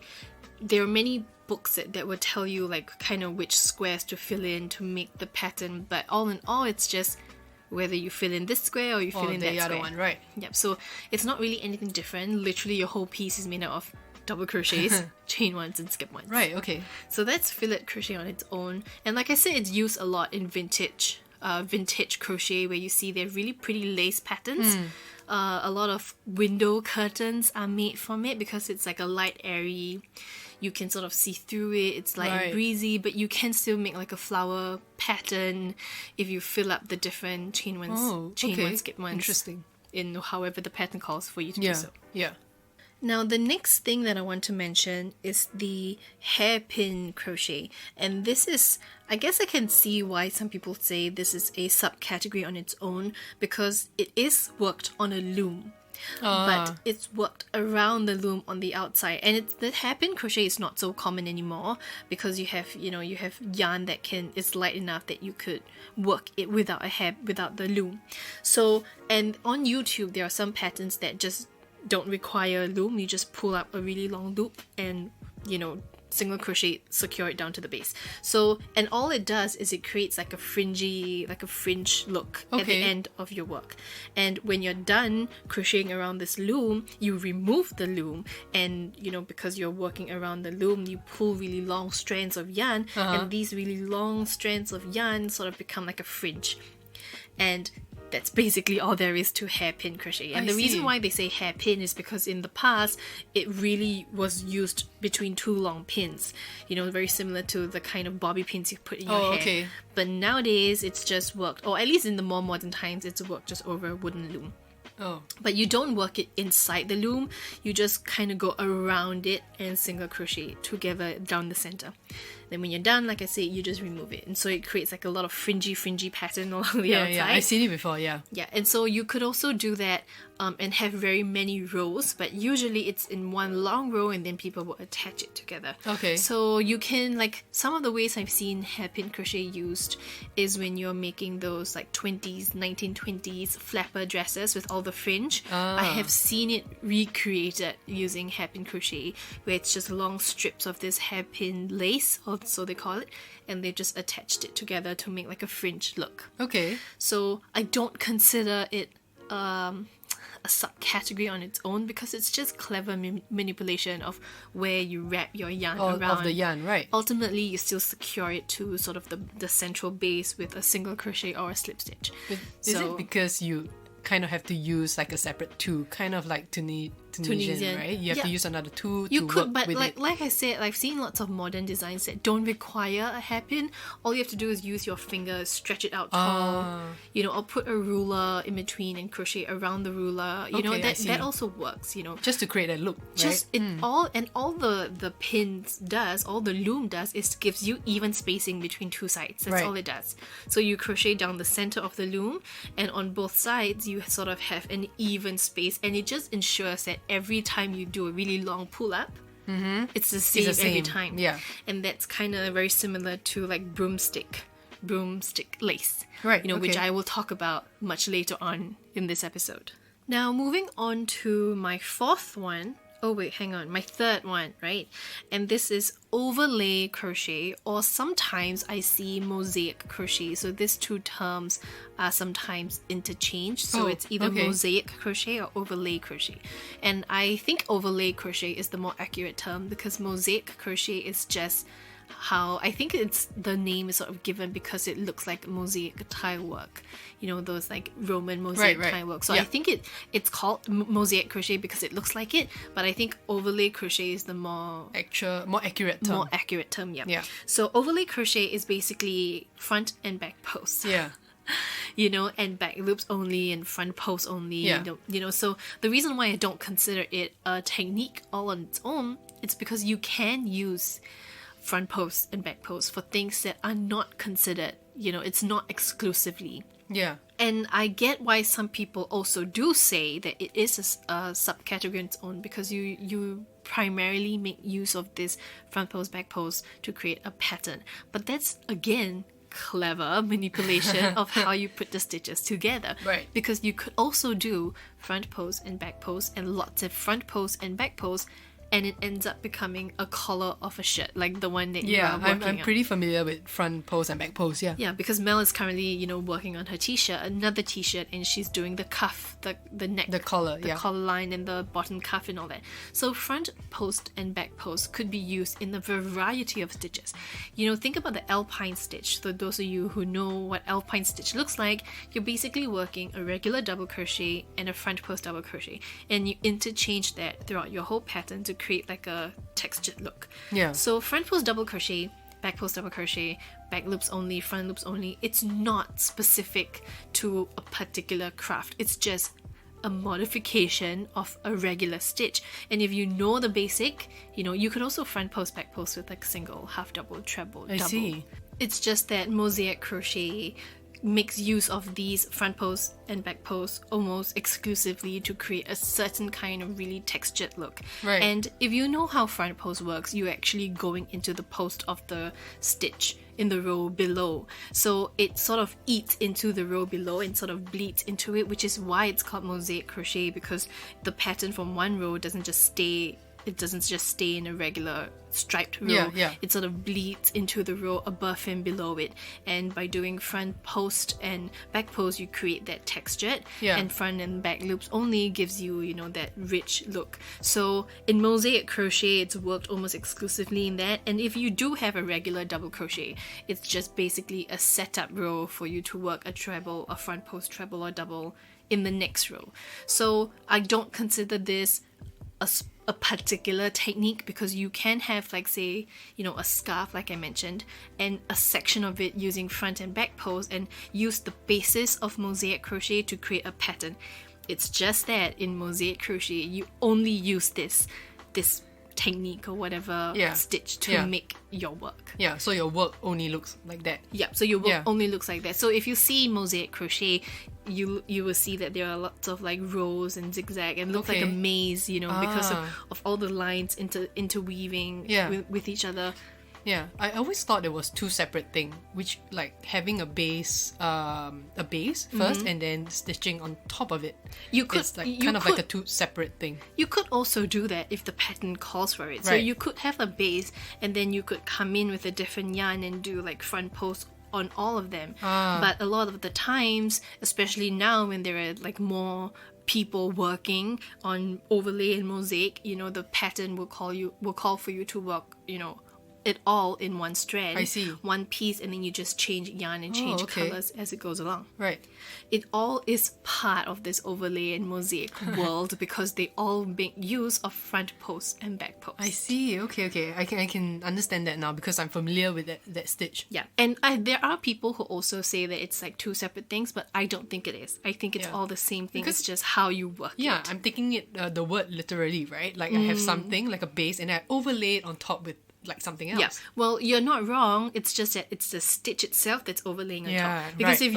there are many books that will tell you like kind of which squares to fill in to make the pattern, but all in all it's just whether you fill in this square or you fill in that the other square. one, right? Yep, so it's not really anything different. Literally your whole piece is made out of double crochets, chain ones and skip ones. Right, okay. So that's fillet crochet on its own. And like I said, it's used a lot in vintage crochet, where you see they're really pretty lace patterns. A lot of window curtains are made from it because it's like a light, airy, you can sort of see through it, it's light and breezy, but you can still make like a flower pattern if you fill up the different chain ones, skip ones. Interesting. In however the pattern calls for you to do so. Yeah. Now the next thing that I want to mention is the hairpin crochet, and this is, I guess I can see why some people say this is a subcategory on its own, because it is worked on a loom. But it's worked around the loom on the outside, and the hairpin crochet is not so common anymore because you have yarn that is light enough that you could work it without the loom. So, and on YouTube there are some patterns that just don't require a loom. You just pull up a really long loop and single crochet, secure it down to the base. So, and all it does is it creates like a fringe look at the end of your work. And when you're done crocheting around this loom, you remove the loom, and because you're working around the loom, you pull really long strands of yarn, and these really long strands of yarn sort of become like a fringe. And that's basically all there is to hairpin crochet. And the reason why they say hairpin is because in the past, it really was used between two long pins. Very similar to the kind of bobby pins you put in your hair. Okay. But nowadays, it's just worked, or at least in the more modern times, it's worked just over a wooden loom. Oh. But you don't work it inside the loom, you just kind of go around it and single crochet together down the center. Then when you're done, like I said, you just remove it. And so it creates like a lot of fringy pattern along the outside. Yeah, I've seen it before, yeah. Yeah, and so you could also do that and have very many rows, but usually it's in one long row and then people will attach it together. Okay. So you can, like, some of the ways I've seen hairpin crochet used is when you're making those like 1920s flapper dresses with all the fringe. I have seen it recreated using hairpin crochet, where it's just long strips of this hairpin lace, or so they call it, and they've just attached it together to make like a fringe look. Okay. So I don't consider it a subcategory on its own, because it's just clever manipulation of where you wrap your yarn around. Of the yarn, right. Ultimately, you still secure it to sort of the central base with a single crochet or a slip stitch. Is it because you kind of have to use like a separate tool, kind of like Tunisian, right? You have to use another tool you to could, work but with like I said, I've seen lots of modern designs that don't require a hairpin. All you have to do is use your fingers, stretch it out tall, or put a ruler in between and crochet around the ruler. That also works. Just to create a look, just right? all the pins does, all the loom does, is gives you even spacing between two sides. That's all it does. So you crochet down the center of the loom, and on both sides you sort of have an even space, and it just ensures that every time you do a really long pull up, it's the same every time. Yeah. And that's kind of very similar to like broomstick lace, right? Which I will talk about much later on in this episode. Now, moving on to my fourth one. Oh wait, hang on. My third one, right? And this is overlay crochet, or sometimes I see mosaic crochet. So these two terms are sometimes interchanged. So it's either mosaic crochet or overlay crochet. And I think overlay crochet is the more accurate term, because mosaic crochet is just how I think it's the name is sort of given because it looks like mosaic tile work, those like Roman mosaic tile work. So I think it's called mosaic crochet because it looks like it, but I think overlay crochet is the more accurate term. More accurate term, yeah. So overlay crochet is basically front and back posts. Yeah. And back loops only and front posts only. So the reason why I don't consider it a technique all on its own, it's because you can use front posts and back posts for things that are not considered, it's not exclusively. Yeah. And I get why some people also do say that it is a subcategory on its own, because you primarily make use of this front post, back post to create a pattern. But that's, again, clever manipulation of how you put the stitches together. Right. Because you could also do front post and back post and lots of front posts and back posts and it ends up becoming a collar of a shirt, like the one that you Yeah, are working I'm on. pretty familiar with front post and back post, yeah. Yeah, because Mel is currently, working on her t-shirt, another t-shirt, and she's doing the cuff, the neck, The collar, the yeah. collar line and the bottom cuff and all that. So front post and back post could be used in a variety of stitches. Think about the alpine stitch. So those of you who know what alpine stitch looks like, you're basically working a regular double crochet and a front post double crochet, and you interchange that throughout your whole pattern to create like a textured look. Yeah. So front post double crochet, back post double crochet, back loops only, front loops only. It's not specific to a particular craft. It's just a modification of a regular stitch. And if you know the basic, you can also front post, back post with like single, half double, treble, double. I see. It's just that Mosaic Crochet makes use of these front posts and back posts almost exclusively to create a certain kind of really textured look. Right. And if you know how front post works, you're actually going into the post of the stitch in the row below. So it sort of eats into the row below and sort of bleeds into it, which is why it's called Mosaic Crochet, because the pattern from one row doesn't just stay in a regular striped row. Yeah. It sort of bleeds into the row above and below it. And by doing front post and back post, you create that texture. Yeah. And front and back loops only gives you, that rich look. So in Mosaic Crochet, it's worked almost exclusively in that. And if you do have a regular double crochet, it's just basically a setup row for you to work a treble, a front post treble or double in the next row. So I don't consider this a particular technique, because you can have, like, say, a scarf like I mentioned, and a section of it using front and back post, and use the basis of Mosaic Crochet to create a pattern. It's just that in Mosaic Crochet you only use this technique or whatever stitch to make your work. Yeah, so your work only looks like that. Yeah, so your work only looks like that. So if you see Mosaic Crochet, you will see that there are lots of like rows and zigzag and look like a maze, because of all the lines interweaving with each other. Yeah, I always thought it was two separate things, which like having a base first and then stitching on top of it. It's like like a two separate thing. You could also do that if the pattern calls for it. So you could have a base and then you could come in with a different yarn and do like front post on all of them. But a lot of the times, especially now when there are like more people working on overlay and mosaic, the pattern will call for you to work, it all in one strand. I see. One piece, and then you just change yarn and change colors as it goes along. Right. It all is part of this overlay and mosaic world because they all make use of front post and back post. I see. Okay. I can understand that now because I'm familiar with that stitch. Yeah, and there are people who also say that it's like two separate things, but I don't think it is. I think it's all the same thing. It's just how you work it. I'm taking it the word literally, right? Like I have something like a base and I overlay it on top with like something else. Yeah, well, you're not wrong. It's just that it's the stitch itself that's overlaying on top. Because if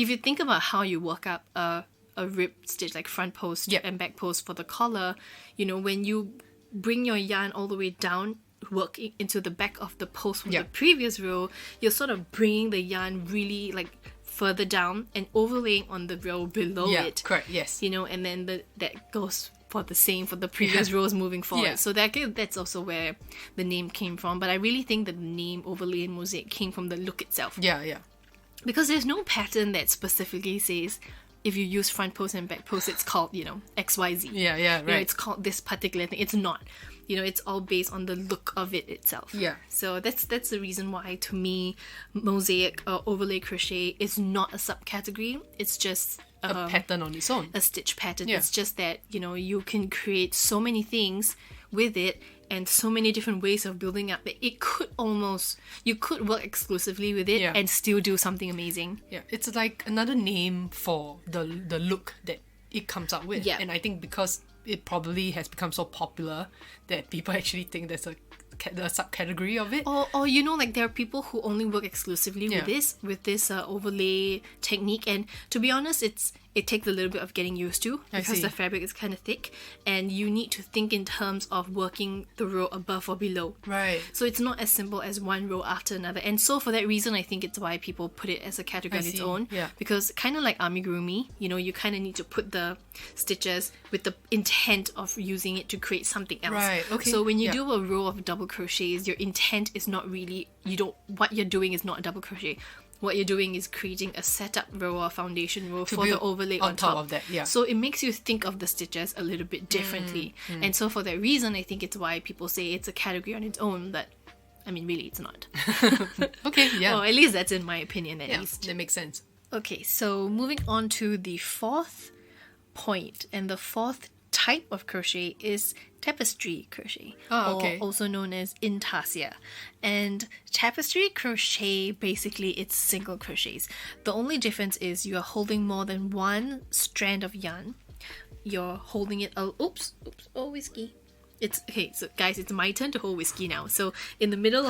you think about how you work up a rib stitch, like front post and back post for the collar, when you bring your yarn all the way down, work into the back of the post from the previous row, you're sort of bringing the yarn really like further down and overlaying on the row below it. Correct. Yes. And then that goes for the previous rows moving forward. So that's also where the name came from. But I really think that the name overlay and mosaic came from the look itself. Yeah. Because there's no pattern that specifically says if you use front post and back post, it's called, XYZ. Yeah, right. It's called this particular thing. It's not. It's all based on the look of it itself. Yeah. So that's the reason why, to me, mosaic or overlay crochet is not a subcategory. It's just a pattern on its own. A stitch pattern. Yeah. It's just that, you can create so many things with it and so many different ways of building up that you could work exclusively with it and still do something amazing. Yeah, it's like another name for the look that it comes out with. Yeah. And I think because it probably has become so popular that people actually think there's a subcategory of it. Or like there are people who only work exclusively with this overlay technique, and to be honest, it takes a little bit of getting used to because the fabric is kind of thick, and you need to think in terms of working the row above or below. Right. So it's not as simple as one row after another. And so for that reason, I think it's why people put it as a category on its own. Yeah. Because kind of like amigurumi, you kind of need to put the stitches with the intent of using it to create something else. Right, okay. So when you do a row of double crochets, your intent is not really, what you're doing is not a double crochet. What you're doing is creating a setup row or foundation row for the overlay on top of that. Yeah. So it makes you think of the stitches a little bit differently. And so for that reason, I think it's why people say it's a category on its own, but I mean, really, it's not. Okay, yeah. Or at least that's in my opinion, at least. That makes sense. Okay, so moving on to the fourth point, and the fourth type of crochet is tapestry crochet, Oh, okay. or also known as intarsia. And tapestry crochet, basically, it's single crochets. The only difference is you are holding more than one strand of yarn. You're holding it. Oh, whiskey. It's okay. So, guys, it's my turn to hold whiskey now. So, in the middle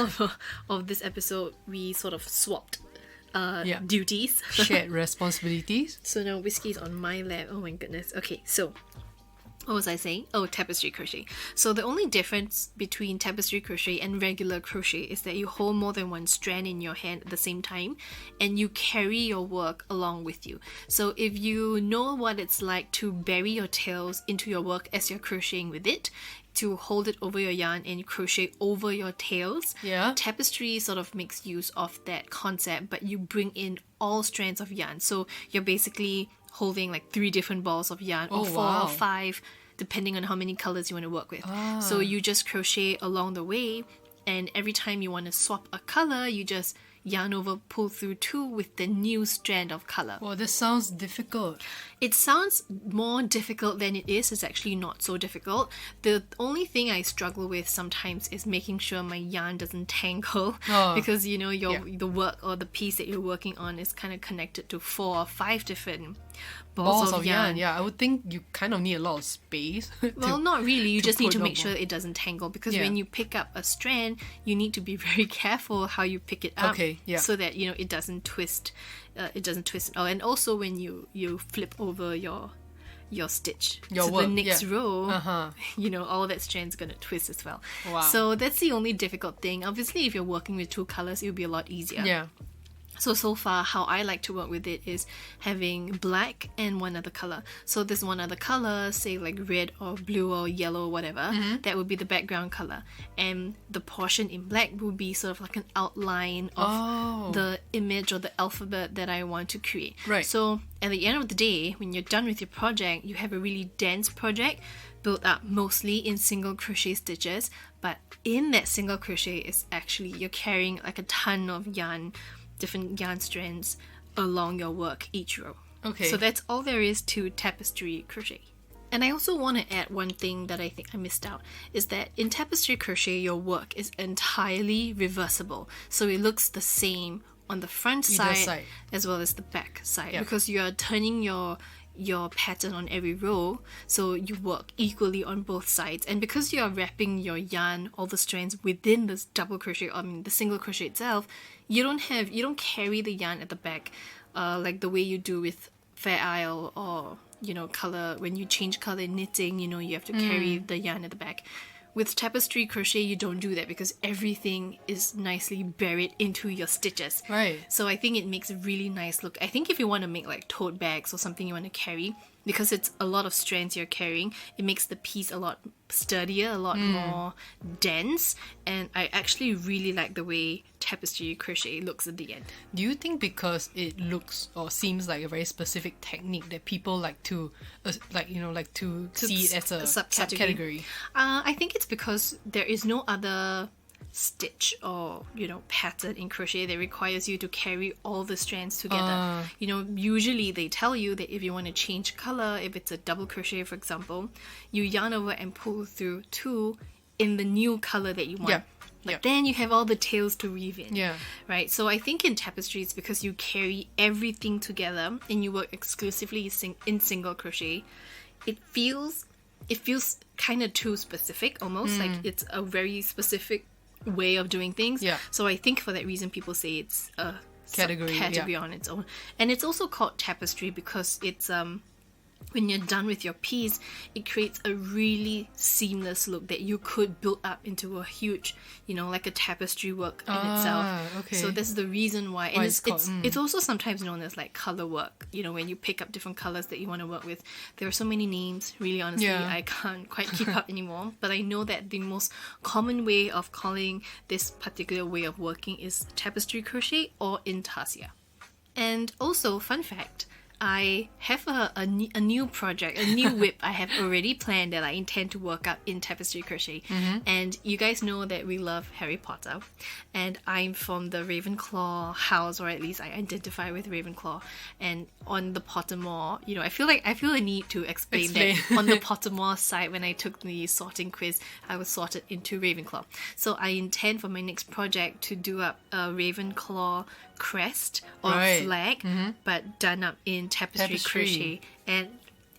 of this episode, we sort of swapped duties. Shared responsibilities. So now whiskey's on my lap. Oh my goodness. Okay, so what was I saying? Oh, tapestry crochet. So the only difference between tapestry crochet and regular crochet is that you hold more than one strand in your hand at the same time, and you carry your work along with you. So if you know what it's like to bury your tails into your work as you're crocheting with it, to hold it over your yarn and crochet over your tails. Yeah. Tapestry sort of makes use of that concept, but you bring in all strands of yarn. So you're basically holding like 3 different balls of yarn, or 4 or 5, depending on how many colors you want to work with. So you just crochet along the way, and every time you want to swap a color, you just yarn over, pull through 2 with the new strand of color. Well, this sounds difficult. It sounds more difficult than it is. It's actually not so difficult. The only thing I struggle with sometimes is making sure my yarn doesn't tangle, because the work or the piece that you're working on is kind of connected to 4 or 5 different balls of yarn. Yeah, I would think you kind of need a lot of space. Well, not really. You just need to put make up sure on. it doesn't tangle, because when you pick up a strand, you need to be very careful how you pick it up, Okay, yeah. so that it doesn't twist. And also when you flip over your stitch Your to work, the next yeah. row, all that strand's gonna twist as well. Wow. So that's the only difficult thing. Obviously, if you're working with 2 colors, it'll be a lot easier. Yeah. So far, how I like to work with it is having black and one other color. So this one other color, say like red or blue or yellow or whatever, that would be the background color. And the portion in black would be sort of like an outline of the image or the alphabet that I want to create. Right. So at the end of the day, when you're done with your project, you have a really dense project built up mostly in single crochet stitches. But in that single crochet is actually, you're carrying like a ton of yarn, different yarn strands along your work each row. Okay. So that's all there is to tapestry crochet. And I also want to add one thing that I think I missed out, is that in tapestry crochet, your work is entirely reversible. So it looks the same on the front side as well as the back side, because you are turning your pattern on every row, so you work equally on both sides. And because you are wrapping your yarn, all the strands within this double crochet, the single crochet itself, you don't carry the yarn at the back like the way you do with Fair Isle or color. When you change color in knitting, you have to carry the yarn at the back. With tapestry crochet, you don't do that because everything is nicely buried into your stitches. Right. So I think it makes a really nice look. I think if you want to make like tote bags or something you want to carry, because it's a lot of strands you're carrying, it makes the piece a lot sturdier, a lot more dense. And I actually really like the way tapestry crochet looks at the end. Do you think because it looks or seems like a very specific technique that people like to see it as a subcategory? I think it's because there is no other stitch or pattern in crochet that requires you to carry all the strands together. Usually they tell you that if you want to change color, if it's a double crochet for example, you yarn over and pull through 2 in the new color that you want. Then you have all the tails to weave in. Right? So I think in tapestry it's because you carry everything together and you work exclusively in single crochet. It feels kind of too specific almost, like it's a very specific way of doing things. So I think for that reason people say it's a category on its own. And it's also called tapestry because it's when you're done with your piece, it creates a really seamless look that you could build up into a huge, like a tapestry work in itself. Okay. So that's the reason why. And it's it's also sometimes known as like color work. When you pick up different colors that you want to work with. There are so many names, really honestly, I can't quite keep up anymore. But I know that the most common way of calling this particular way of working is tapestry crochet or intarsia. And also, fun fact, I have a new project, a new whip I have already planned that I intend to work out in Tapestry Crochet. And you guys know that we love Harry Potter. And I'm from the Ravenclaw house, or at least I identify with Ravenclaw. And on the Pottermore, I feel the need to explain that on the Pottermore side, when I took the sorting quiz, I was sorted into Ravenclaw. So I intend for my next project to do up a Ravenclaw crest or flag, but done up in tapestry crochet. And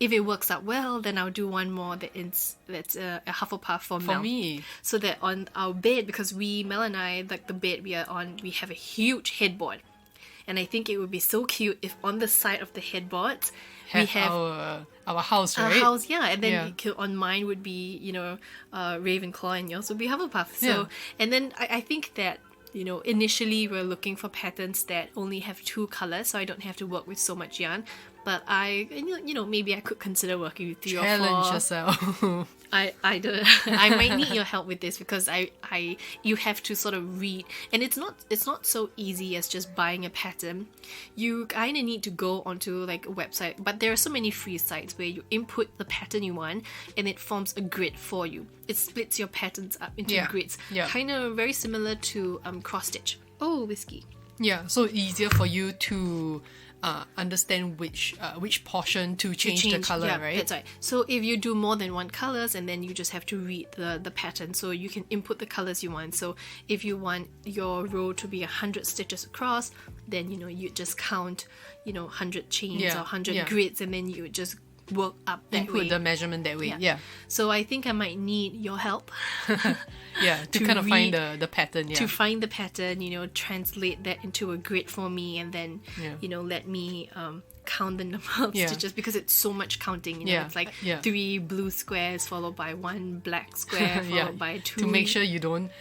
if it works out well, then I'll do one more that's a Hufflepuff for Mell. me. So that on our bed, because Mell and I, like the bed we are on, we have a huge headboard. And I think it would be so cute if on the side of the headboard we have our house, right? Our house, yeah. And then on mine would be, Ravenclaw, and yours would be Hufflepuff. So, and then I think that initially we're looking for patterns that only have 2 colors, so I don't have to work with so much yarn. But maybe I could consider working with 3 or 4. Challenge yourself. I don't. I might need your help with this because you have to sort of read, and it's not so easy as just buying a pattern. You kind of need to go onto like a website, but there are so many free sites where you input the pattern you want, and it forms a grid for you. It splits your patterns up into grids, kind of very similar to cross stitch. Oh, whiskey. Yeah, so easier for you to understand which portion to change the color, right? That's right. So if you do more than 1 colors, and then you just have to read the pattern, so you can input the colors you want. So if you want your row to be 100 stitches across, then you just count 100 chains or 100 grids, and then you just work up that input way. The measurement that way. Yeah. So I think I might need your help. To kind of find the pattern. To find the pattern, translate that into a grid for me, and then let me count the number of stitches, because it's so much counting. It's like 3 blue squares followed by 1 black square followed by 2. To make sure you don't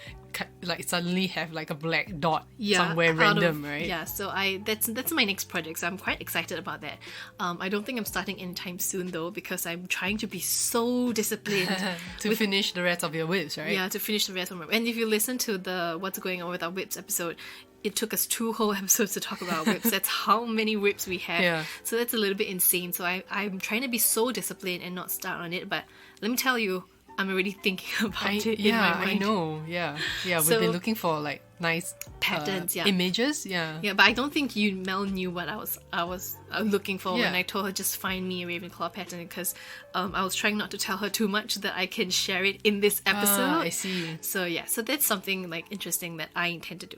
suddenly have like a black dot somewhere random, right? Yeah, so that's my next project, so I'm quite excited about that. I don't think I'm starting anytime soon though, because I'm trying to be so disciplined to finish the rest of your whips, right? Yeah, to finish the rest of my. And if you listen to the What's Going On with Our Whips episode, it took us 2 whole episodes to talk about whips. That's how many whips we have. Yeah. So that's a little bit insane. So I'm trying to be so disciplined and not start on it. But let me tell you, I'm already thinking about it in my mind. I know. Yeah. We've been looking for like nice patterns, images. Yeah, but I don't think Mell knew what I was looking for when I told her just find me a Ravenclaw pattern, because I was trying not to tell her too much so that I can share it in this episode. I see. So so that's something like interesting that I intend to do.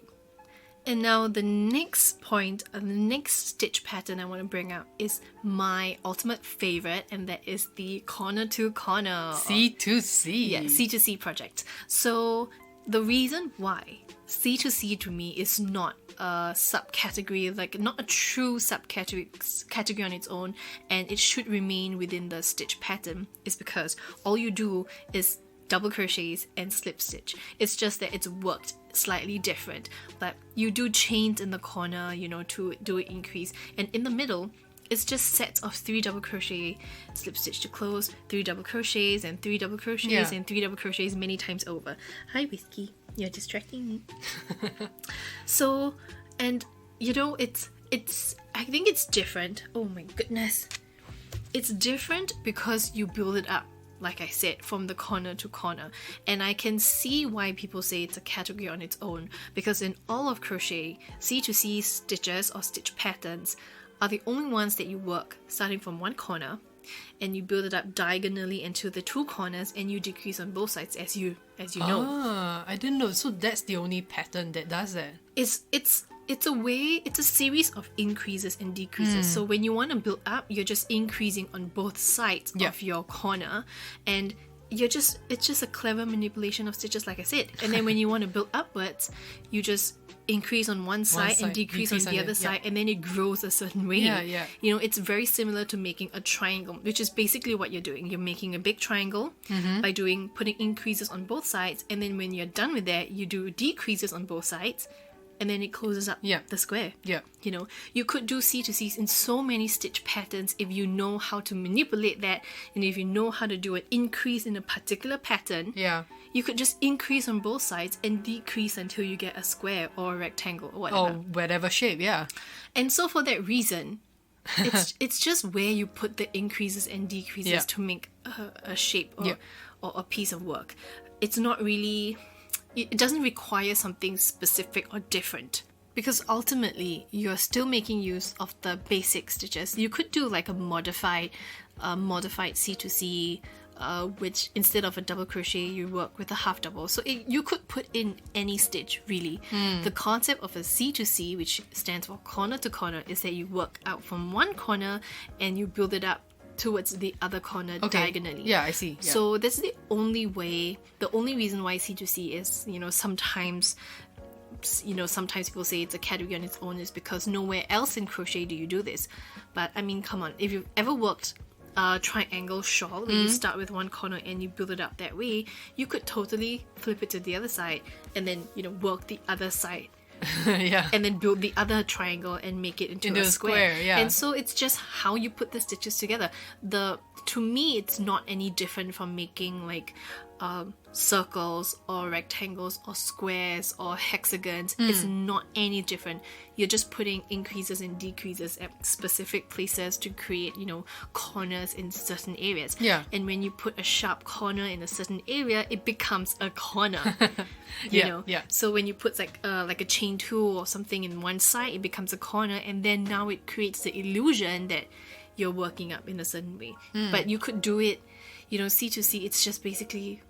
And now the next point, the next stitch pattern I want to bring up is my ultimate favorite, and that is the corner to corner. C2C. Yeah, C2C project. So the reason why C2C to me is not a subcategory, like not a true subcategory on its own, and it should remain within the stitch pattern, is because all you do is double crochets and slip stitch. It's just that it's worked slightly different, but you do chains in the corner, to do an increase, and in the middle it's just sets of 3 double crochet, slip stitch to close, 3 double crochets and 3 double crochets and 3 double crochets many times over. Hi Whiskey, you're distracting me. So, and it's I think it's different. Oh my goodness, it's different because you build it up, like I said, from the corner to corner. And I can see why people say it's a category on its own, because in all of crochet, C2C stitches or stitch patterns are the only ones that you work starting from one corner, and you build it up diagonally into the 2 corners, and you decrease on both sides, as you know. I didn't know. So that's the only pattern that does that. It's a series of increases and decreases. So when you want to build up, you're just increasing on both sides of your corner, and it's just a clever manipulation of stitches, like I said. And then when you want to build upwards, you just increase on one side and decrease on the other side, and then it grows a certain way. You know, it's very similar to making a triangle, which is basically what you're doing. You're making a big triangle by putting increases on both sides, and then when you're done with that, you do decreases on both sides, and then it closes up the square. You know, you could do C to C's in so many stitch patterns if you know how to manipulate that, and if you know how to do an increase in a particular pattern. You could just increase on both sides and decrease until you get a square or a rectangle or whatever. Or whatever shape, And so for that reason, it's just where you put the increases and decreases to make a shape or a piece of work. It's not really... It doesn't require something specific or different, because ultimately you're still making use of the basic stitches. You could do like a modified C to C, which instead of a double crochet you work with a half double. So you could put in any stitch really. The concept of a C to C, which stands for corner to corner, is that you work out from one corner and you build it up towards the other corner diagonally. I see. So that's the only reason why C2C is, sometimes people say it's a category on its own is because nowhere else in crochet do you do this. But I mean, come on, if you've ever worked a triangle shawl where you start with one corner and you build it up that way, you could totally flip it to the other side and then, work the other side. And then build the other triangle and make it into a square. And so it's just how you put the stitches together. To me, it's not any different from making like circles or rectangles or squares or hexagons. It's not any different. You're just putting increases and decreases at specific places to create, corners in certain areas. And when you put a sharp corner in a certain area, it becomes a corner. you know. So when you put like a chain tool or something in one side, it becomes a corner, and then now it creates the illusion that you're working up in a certain way. But you could do it, C to C. It's just basically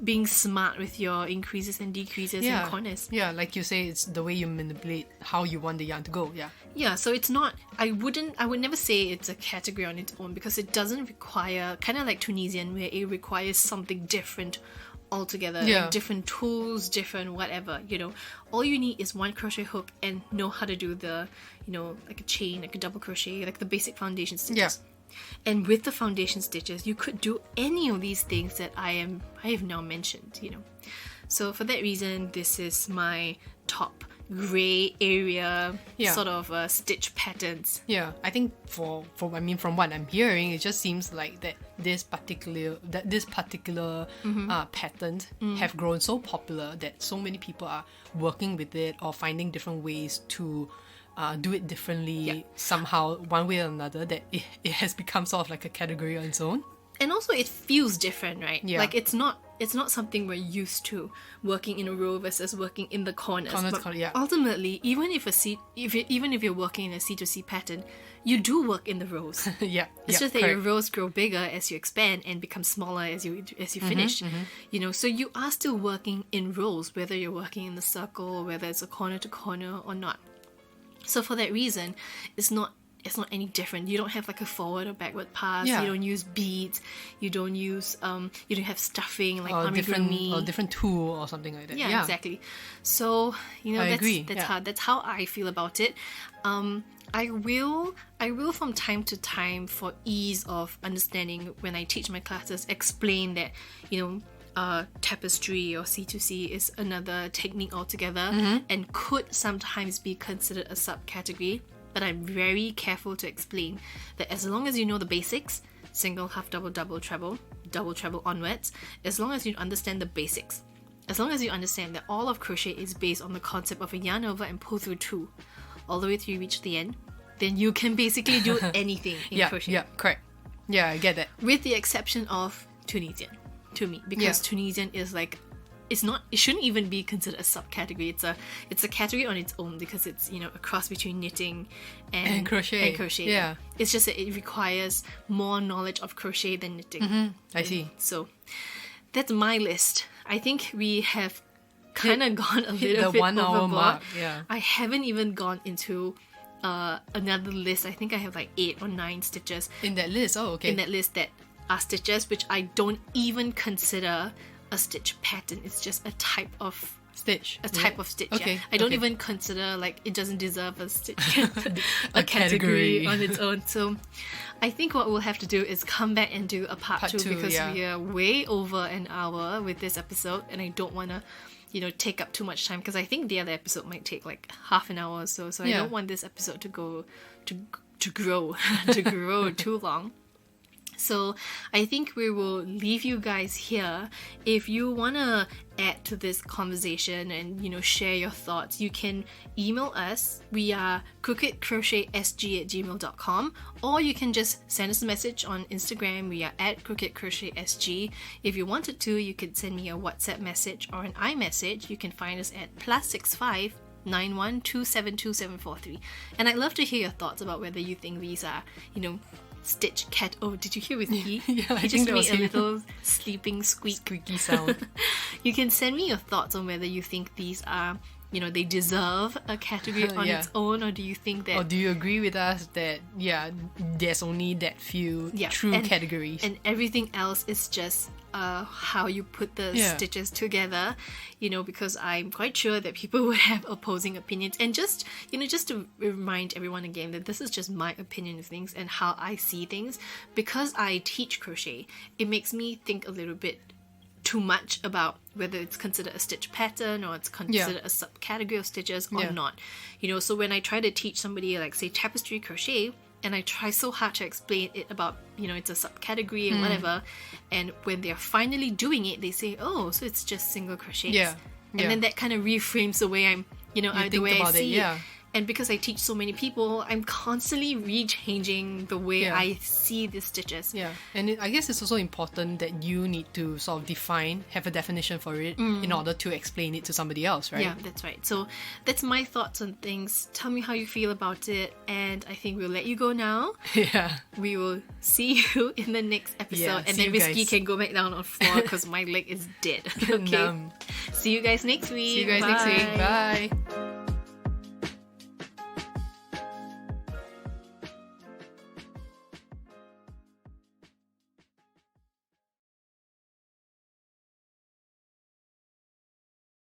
being smart with your increases and decreases and corners. Like you say, it's the way you manipulate how you want the yarn to go. So it's not, I would never say it's a category on its own, because it doesn't require, kind of like Tunisian, where it requires something different altogether, like different tools, different whatever. All you need is one crochet hook and know how to do the, like a chain, like a double crochet, like the basic foundation stitches. And with the foundation stitches, you could do any of these things that I have now mentioned. So for that reason, this is my top gray area sort of stitch patterns. I think from what I'm hearing, it just seems like that this particular pattern have grown so popular that so many people are working with it or finding different ways to do it differently somehow, one way or another, that it has become sort of like a category on its own. And also it feels different, right? Like it's not something we're used to, working in a row versus working in the corners. Ultimately, even if you're working in a C2C pattern, you do work in the rows. It's just that your rows grow bigger as you expand and become smaller as you finish. So you are still working in rows, whether you're working in the circle, whether it's a corner to corner or not. So for that reason, it's not any different. You don't have like a forward or backward pass. You don't use beads. You don't use you don't have stuffing like amigurumi or different tool or something like that. Exactly. So that's how I feel about it. I will from time to time, for ease of understanding when I teach my classes, explain that tapestry or C2C is another technique altogether and could sometimes be considered a subcategory. But I'm very careful to explain that as long as you know the basics, single, half double, double treble onwards, as long as you understand the basics, as long as you understand that all of crochet is based on the concept of a yarn over and pull through 2 all the way till you reach the end, then you can basically do anything in crochet. Correct. I get that. With the exception of Tunisian, to me, because Tunisian is like, it shouldn't even be considered a subcategory. It's a category on its own, because it's a cross between knitting and crochet. It's just that it requires more knowledge of crochet than knitting. I see. So that's my list. I think we have kind of gone a little bit 1 hour overboard. mark. I haven't even gone into another list. I think I have like 8 or 9 stitches in that list. Oh, okay. In that list that are stitches, which I don't even consider a stitch pattern. It's just a type of Stitch. a type of stitch. Okay, Yeah. I don't okay. even consider, like, it doesn't deserve a stitch A a category category. on its own. So I think what we'll have to do is come back and do a part Part two, two, because yeah. we are way over an hour with this episode, and I don't want to, you know, take up too much time, because I think the other episode might take like half an hour or so. So I Yeah. don't want this episode to go to grow to grow too long. So I think we will leave you guys here. If you want to add to this conversation and, you know, share your thoughts, you can email us. We are crookedcrochetsg@gmail.com, or you can just send us a message on Instagram. We are at crookedcrochetsg. If you wanted to, you could send me a WhatsApp message or an iMessage. You can find us at +65 91272743. And I'd love to hear your thoughts about whether you think these are, you know, stitch cat. Oh, did you hear with me? Yeah, I He think just that was made a him. little sleeping squeak. Squeaky sound. You can send me your thoughts on whether you think these are, you know, they deserve a category on Yeah. its own, or do you think that Or do you agree with us that, yeah, there's only that few true and- categories? and everything else is just how you put the Yeah. stitches together, you know, because I'm quite sure that people would have opposing opinions. And just, you know, just to remind everyone again that this is just my opinion of things and how I see things. Because I teach crochet, it makes me think a little bit too much about whether it's considered a stitch pattern or it's considered a subcategory of stitches or Yeah. not. You know, so when I try to teach somebody, like, say, tapestry crochet, and I try so hard to explain it about, you know, it's a subcategory and whatever, and when they're finally doing it, they say, oh, so it's just single crochets. Yeah, And yeah. then that kind of reframes the way I'm, you know, You the think way I about it, see yeah. it. And because I teach so many people, I'm constantly rechanging the way Yeah. I see the stitches. Yeah, and I guess it's also important that you need to sort of have a definition for it in order to explain it to somebody else, right? Yeah, that's right. So that's my thoughts on things. Tell me how you feel about it, and I think we'll let you go now. Yeah. We will see you in the next episode, Yeah, and see then you Whiskey guys. can go back down on floor because my leg is dead. Okay. Numb. See you guys next week. See you guys next week. Bye.